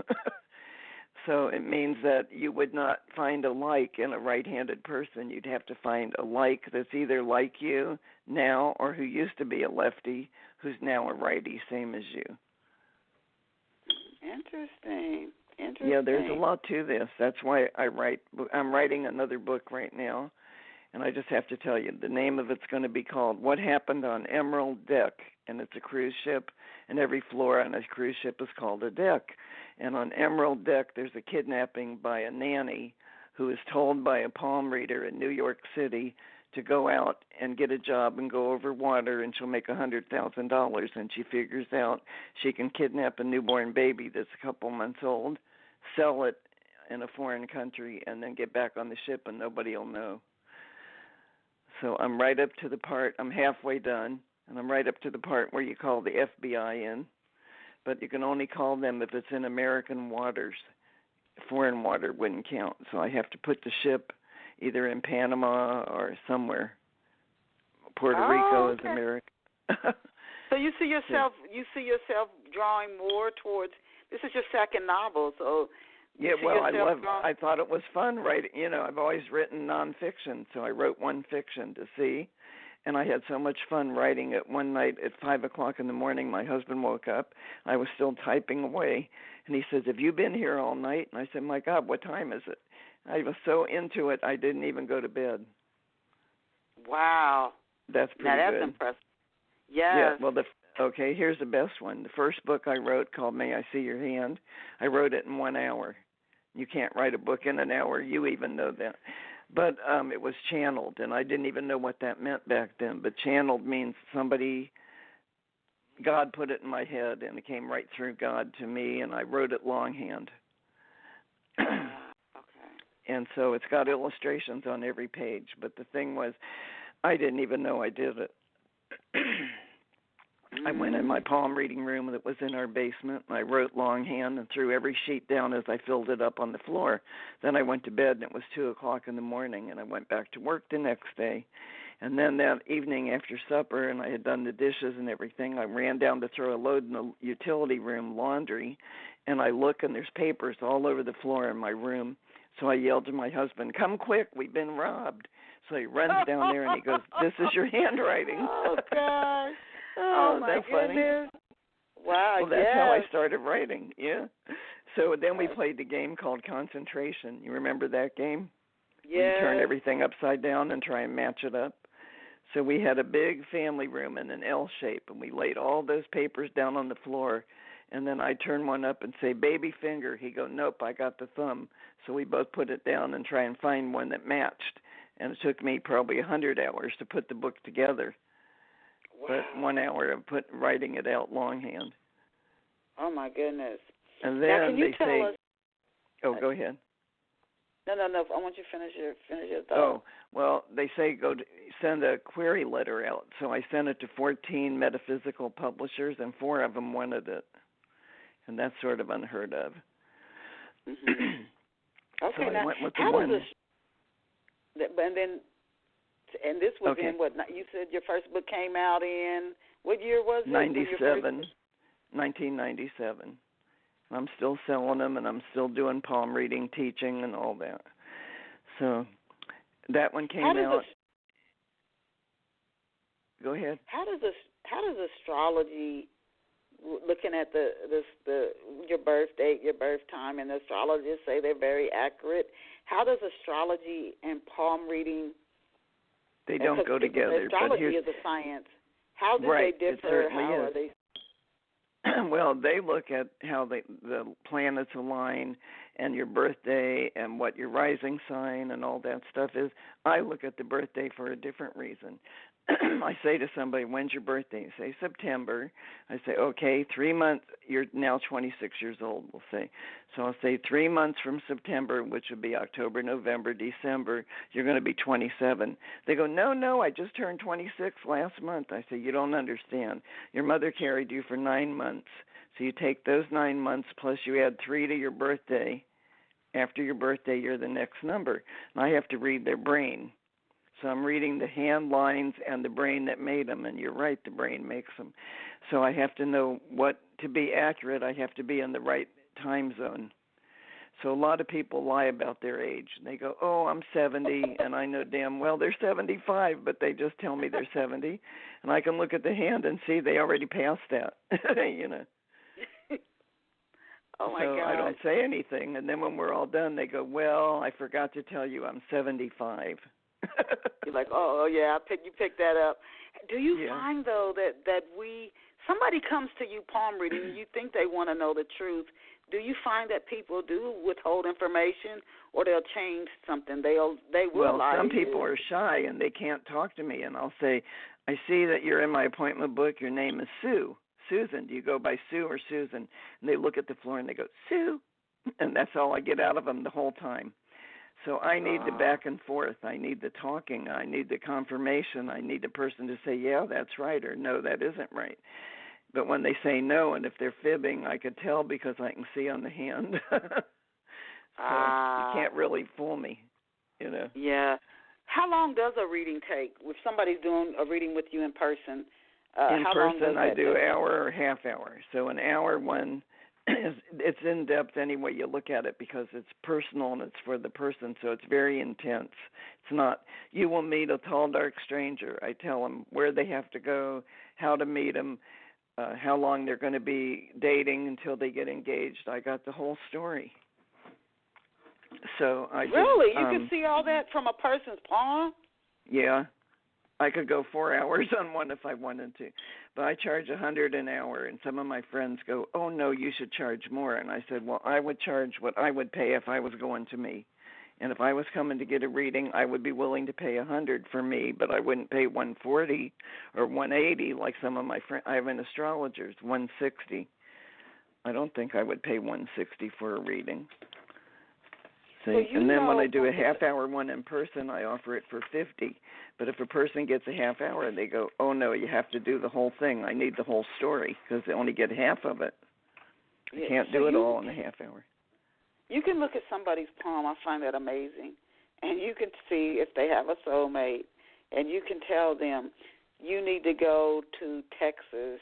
C: So it means that you would not find a like in a right-handed person. You'd have to find a like that's either like you now or who used to be a lefty who's now a righty, same as you.
B: Interesting.
C: Yeah, there's a lot to this. That's why I'm writing another book right now, and I just have to tell you, the name of it's going to be called What Happened on Emerald Deck, and it's a cruise ship, and every floor on a cruise ship is called a deck. And on Emerald Deck, there's a kidnapping by a nanny who is told by a palm reader in New York City to go out and get a job and go over water, and she'll make $100,000. And she figures out she can kidnap a newborn baby that's a couple months old, sell it in a foreign country, and then get back on the ship and nobody will know. So I'm right up to the part, I'm halfway done, and I'm right up to the part where you call the FBI in. But you can only call them if it's in American waters. Foreign water wouldn't count. So I have to put the ship either in Panama or somewhere. Puerto Rico is America.
B: So you see yourself drawing more towards, this is your second novel, so
C: yeah, well, I thought it was fun writing. You know, I've always written nonfiction, so I wrote one fiction to see. And I had so much fun writing it. One night at 5 o'clock in the morning, my husband woke up. I was still typing away. And he says, have you been here all night? And I said, my God, what time is it? I was so into it, I didn't even go to bed.
B: Wow.
C: That's pretty good.
B: Now, that's impressive. Yes.
C: Yeah, well, okay, here's the best one. The first book I wrote called May I See Your Hand, I wrote it in 1 hour. You can't write a book in an hour. You even know that. But it was channeled, and I didn't even know what that meant back then. But channeled means God put it in my head, and it came right through God to me, and I wrote it longhand.
B: Okay.
C: And so it's got illustrations on every page. But the thing was, I didn't even know I did it. I went in my palm reading room that was in our basement, and I wrote longhand and threw every sheet down as I filled it up on the floor. Then I went to bed, and it was 2 o'clock in the morning, and I went back to work the next day. And then that evening after supper, and I had done the dishes and everything, I ran down to throw a load in the utility room, laundry, and I look, and there's papers all over the floor in my room. So I yelled to my husband, come quick, we've been robbed. So he runs down there, and he goes, this is your handwriting.
B: Oh, gosh.
C: Oh,
B: my
C: that's
B: goodness.
C: Funny.
B: Wow,
C: well, that's how I started writing, yeah. So then we played the game called Concentration. You remember that game?
B: Yeah.
C: You turn everything upside down and try and match it up. So we had a big family room in an L shape, and we laid all those papers down on the floor, and then I turn one up and say, baby finger. He go, nope, I got the thumb. So we both put it down and try and find one that matched. And it took me probably 100 hours to put the book together.
B: Wow.
C: But 1 hour of writing it out longhand.
B: Oh, my goodness.
C: And then
B: now, can you tell us?
C: Oh, go ahead.
B: No. I want you to finish your thought.
C: Oh, well, they say send a query letter out. So I sent it to 14 metaphysical publishers, and 4 of them wanted it. and that's sort of unheard of.
B: Mm-hmm. Okay,
C: so
B: now
C: I went with the
B: how
C: one.
B: does and this was
C: Okay.
B: in what you said your first book came out in? What year was it?
C: 1997. I'm still selling them, and I'm still doing palm reading, teaching, and all that. So that one came out. Go ahead.
B: How does astrology, looking at your birth date, your birth time, and the astrologists say they're very accurate? How does astrology and palm reading?
C: They don't go together.
B: Astrology is a science. How do
C: right,
B: they differ?
C: It certainly
B: How
C: is.
B: are they?
C: Well, they look at how the planets align and your birthday and what your rising sign and all that stuff is. I look at the birthday for a different reason. I say to somebody, when's your birthday? You say September. I say, okay, 3 months. You're now 26 years old, we'll say. So I'll say 3 months from September, which would be October, November, December, you're going to be 27. They go, no, I just turned 26 last month. I say, you don't understand. Your mother carried you for 9 months. So you take those 9 months plus you add 3 to your birthday. After your birthday, you're the next number. And I have to read their brain. So I'm reading the hand lines and the brain that made them, and you're right, the brain makes them. So I have to know to be accurate, I have to be in the right time zone. So a lot of people lie about their age. They go, oh, I'm 70, and I know damn well they're 75, but they just tell me they're 70. And I can look at the hand and see they already passed that, you know.
B: Oh, my
C: so
B: God.
C: I don't say anything, and then when we're all done, they go, well, I forgot to tell you I'm 75.
B: You're like, oh yeah, you picked that up. Do you find though that somebody comes to you palm reading and you think they want to know the truth? Do you find that people do withhold information, or they'll change something? They will lie
C: some
B: to you?
C: people are shy and they can't talk to me, and I'll say, I see that you're in my appointment book. Your name is Sue. Susan. Do you go by Sue or Susan? And they look at the floor and they go, Sue, and that's all I get out of them the whole time. So I need the back and forth. I need the talking. I need the confirmation. I need the person to say, yeah, that's right, or no, that isn't right. But when they say no, and if they're fibbing, I could tell because I can see on the hand. You can't really fool me, you know.
B: Yeah. How long does a reading take? If somebody's doing a reading with you in person, how long does
C: I do
B: take?
C: hour or half hour. So an hour one, it's in depth any way you look at it because it's personal and it's for the person, so it's very intense. It's not, you will meet a tall, dark stranger. I tell them where they have to go, how to meet them, how long they're going to be dating until they get engaged. I got the whole story. So I
B: really? You can see all that from a person's palm?
C: Yeah. I could go 4 hours on one if I wanted to, but I charge $100 an hour, and some of my friends go, oh, no, you should charge more. And I said, well, I would charge what I would pay if I was going to me. And if I was coming to get a reading, I would be willing to pay $100 for me, but I wouldn't pay $140 or $180 like some of my friends. I have an astrologer's, $160. I don't think I would pay $160 for a reading. See?
B: So
C: and then when I do a half-hour one in person, I offer it for $50. But if a person gets a half hour, they go, oh, no, you have to do the whole thing. I need the whole story because they only get half of it. I can't do it all in a half hour.
B: You can look at somebody's palm. I find that amazing. And you can see if they have a soulmate. And you can tell them, you need to go to Texas,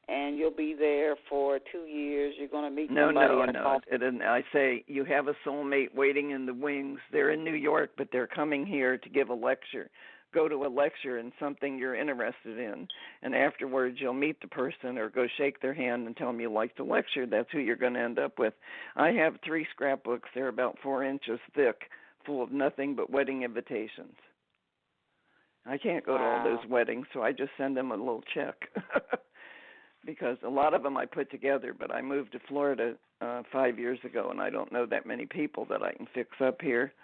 B: and you'll be there for 2 years. You're going to meet somebody in a coffee.
C: I say, you have a soulmate waiting in the wings. They're in New York, but they're coming here to give a lecture. Go to a lecture in something you're interested in, and afterwards you'll meet the person or go shake their hand and tell them you like the lecture. That's who you're going to end up with. I have 3 scrapbooks. They're about 4 inches thick, full of nothing but wedding invitations. I can't go to all those weddings, so I just send them a little check. Because a lot of them I put together, but I moved to Florida 5 years ago, and I don't know that many people that I can fix up here.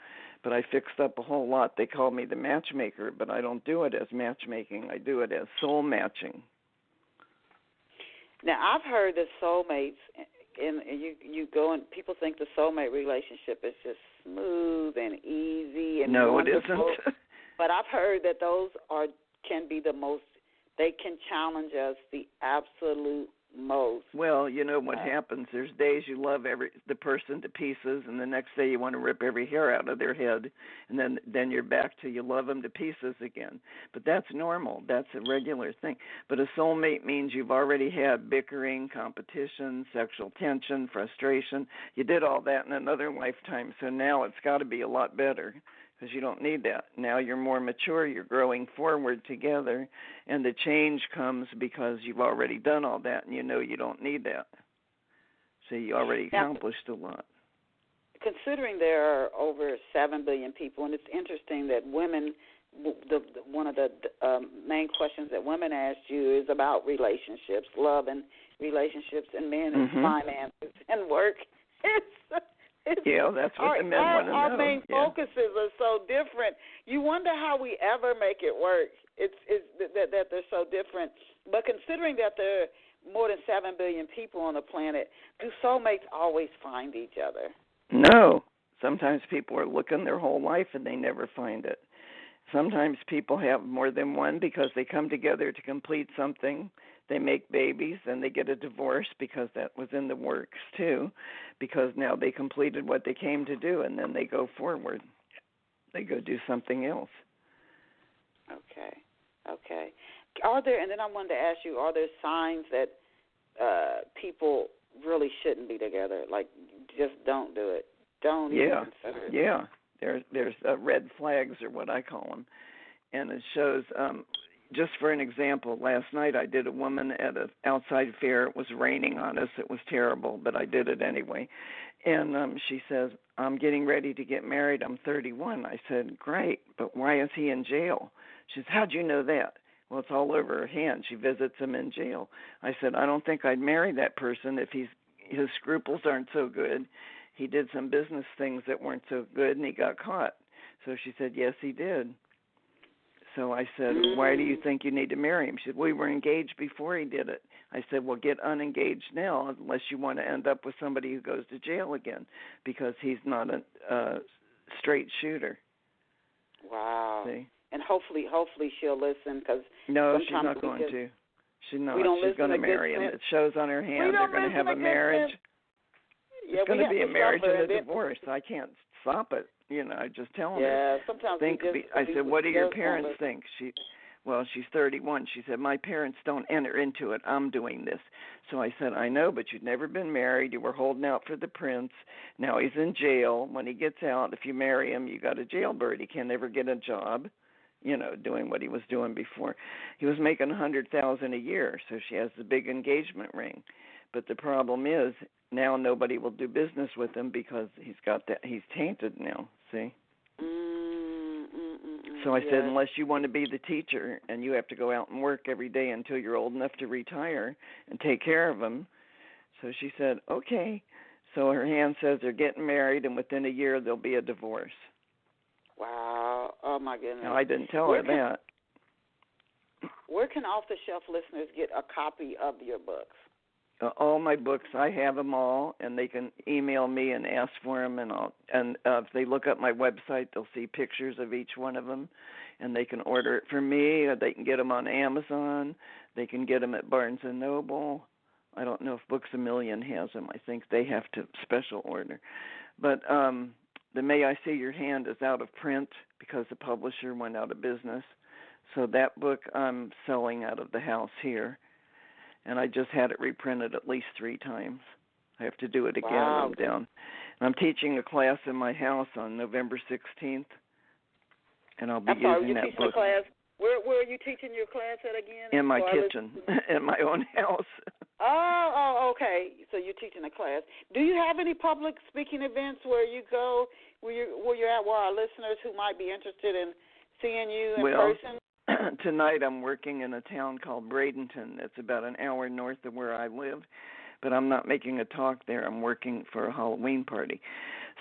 C: But I fixed up a whole lot. They call me the matchmaker, but I don't do it as matchmaking. I do it as soul matching.
B: Now, I've heard that soulmates, and you go and people think the soulmate relationship is just smooth and easy and
C: no,
B: wonderful.
C: it isn't.
B: But I've heard that those can be the most. They can challenge us the absolute most.
C: Well, you know what happens. There's days you love the person to pieces, and the next day you want to rip every hair out of their head, and then you're back to you love them to pieces again. But that's normal. That's a regular thing. But a soulmate means you've already had bickering, competition, sexual tension, frustration. You did all that in another lifetime, so now it's got to be a lot better. Because you don't need that. Now you're more mature, you're growing forward together, and the change comes because you've already done all that, and you know you don't need that. So you already accomplished a lot.
B: Considering there are over 7 billion people, and it's interesting that women, one of the main questions that women asked you is about relationships, love and relationships, and men and finances and work.
C: Yeah, that's what the men want to know.
B: Our main focuses are so different. You wonder how we ever make it work. It's that they're so different. But considering that there are more than 7 billion people on the planet, do soulmates always find each other?
C: No. Sometimes people are looking their whole life and they never find it. Sometimes people have more than one because they come together to complete something. They make babies, and they get a divorce because that was in the works too, because now they completed what they came to do, and then they go forward. They go do something else.
B: Okay. Are there, and then I wanted to ask you, are there signs that people really shouldn't be together? Like, just don't do it. Don't even consider it.
C: Yeah. There's red flags, or what I call them, and it shows. Just for an example, last night I did a woman at an outside fair. It was raining on us. It was terrible, but I did it anyway. And she says, I'm getting ready to get married. I'm 31. I said, great, but why is he in jail? She says, how'd you know that? Well, it's all over her hand. She visits him in jail. I said, I don't think I'd marry that person if his scruples aren't so good. He did some business things that weren't so good, and he got caught. So she said, yes, he did. So I said, why do you think you need to marry him? She said, we were engaged before he did it. I said, well, get unengaged now unless you want to end up with somebody who goes to jail again, because he's not a straight shooter.
B: Wow.
C: See?
B: And hopefully she'll listen, because
C: no, she's not going to. She's not. She's going to marry him. It shows on her hand. They're going to have a marriage. It's going to be a marriage and a divorce. I can't stop it. You know, I just tell them.
B: Yeah, sometimes
C: I said, what do your parents think? She's 31. She said, my parents don't enter into it. I'm doing this. So I said, I know, but you'd never been married. You were holding out for the prince. Now he's in jail. When he gets out, if you marry him, you got a jailbird. He can't ever get a job, doing what he was doing before. He was making $100,000 a year, so she has the big engagement ring. But the problem is, now nobody will do business with him because he's tainted now, see? So I said, unless you want to be the teacher and you have to go out and work every day until you're old enough to retire and take care of him. So she said, okay. So her hand says they're getting married, and within a year there'll be a divorce.
B: Wow. Oh, my goodness.
C: No, I didn't tell her that.
B: Where can off-the-shelf listeners get a copy of your books?
C: All my books, I have them all, and they can email me and ask for them, and if they look up my website, they'll see pictures of each one of them, and they can order it from me, or they can get them on Amazon, they can get them at Barnes & Noble. I don't know if Books A Million has them. I think they have to special order. But the May I See Your Hand is out of print because the publisher went out of business. So that book I'm selling out of the house here. And I just had it reprinted at least 3 times. I have to do it again. Wow. I'm down. And I'm teaching a class in my house on November 16th, and I'll be using that book.
B: Class? Where are you teaching your class at again?
C: In my kitchen, in my own house.
B: Oh, okay. So you're teaching a class. Do you have any public speaking events where you go, where you're at, where our listeners who might be interested in seeing you in person?
C: Tonight I'm working in a town called Bradenton. It's about an hour north of where I live, but I'm not making a talk there. I'm working for a Halloween party.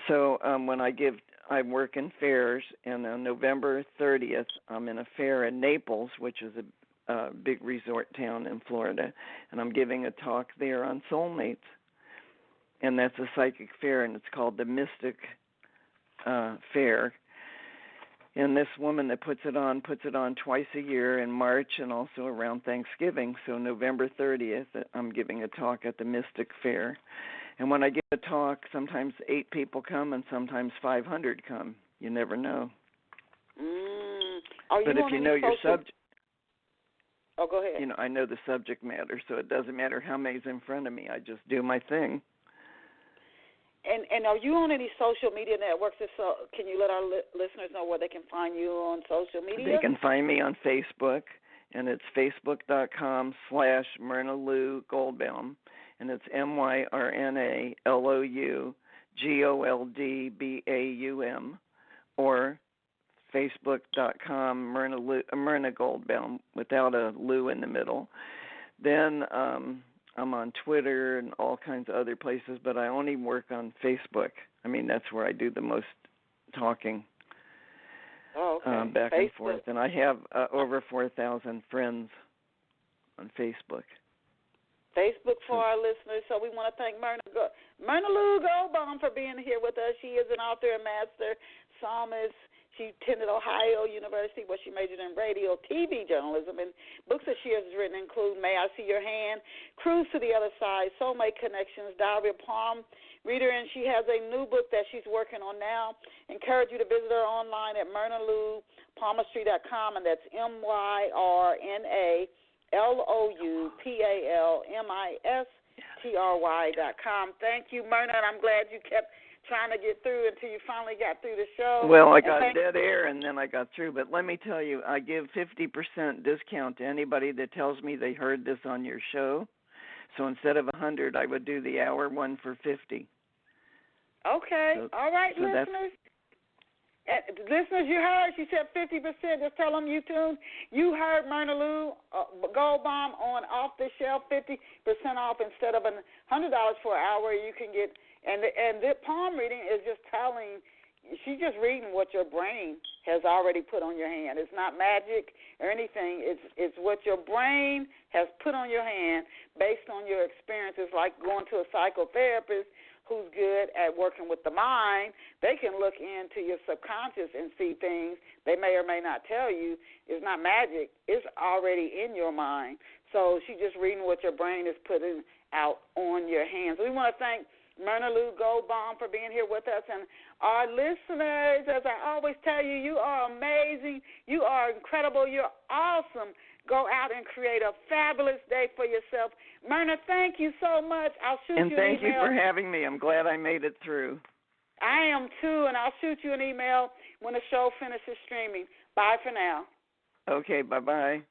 C: So I work in fairs, and on November 30th I'm in a fair in Naples, which is a big resort town in Florida, and I'm giving a talk there on soulmates. And that's a psychic fair, and it's called the Mystic Fair. And this woman that puts it on twice a year in March and also around Thanksgiving. So November 30th, I'm giving a talk at the Mystic Fair. And when I give a talk, sometimes 8 people come and sometimes 500 come. You never know.
B: Are you
C: but if you know your subject,
B: go ahead.
C: You know, I know the subject matter, so it doesn't matter how many's in front of me. I just do my thing.
B: And are you on any social media networks? So can you let our listeners know where they can find you on social media?
C: They can find me on Facebook, and it's facebook.com/Myrna Lou Goldbaum, and it's MyrnaLouGoldbaum, or facebook.com Myrna Goldbaum without a Lou in the middle. Then I'm on Twitter and all kinds of other places, but I only work on Facebook. I mean, that's where I do the most talking.
B: Oh, okay.
C: Back
B: Facebook.
C: and forth. And I have over 4,000 friends on Facebook.
B: Facebook for our listeners. So we want to thank Myrna Lou Goldbaum for being here with us. She is an author and master psalmist. She attended Ohio University, where she majored in radio, TV journalism, and books that she has written include May I See Your Hand, Cruise to the Other Side, Soulmate Connections, Diary of Palm Reader, and she has a new book that she's working on now. Encourage you to visit her online at MyrnaLouPalmistry.com, and that's MyrnaLouPalmistry.com. Thank you, Myrna, and I'm glad you kept trying to get through until you finally got through the show.
C: Well, I got dead air and then I got through. But let me tell you, I give 50% discount to anybody that tells me they heard this on your show. So instead of 100, I would do the hour one for 50.
B: Okay.
C: So,
B: all right, listeners. Listeners, you heard. She said 50%. Just tell them you tuned. You heard Myrna Lou Goldbaum on Off the Shelf, 50% off instead of $100 for an hour. You can get. And the palm reading is just telling, she's just reading what your brain has already put on your hand. It's not magic or anything. It's what your brain has put on your hand based on your experiences, like going to a psychotherapist who's good at working with the mind. They can look into your subconscious and see things they may or may not tell you. It's not magic. It's already in your mind. So she's just reading what your brain is putting out on your hands. We want to thank Myrna Lou Goldbaum for being here with us. And our listeners, as I always tell you, you are amazing. You are incredible. You're awesome. Go out and create a fabulous day for yourself. Myrna, thank you so much. I'll shoot you an email.
C: And thank you for having me. I'm glad I made it through.
B: I am too, and I'll shoot you an email when the show finishes streaming. Bye for now.
C: Okay, bye-bye.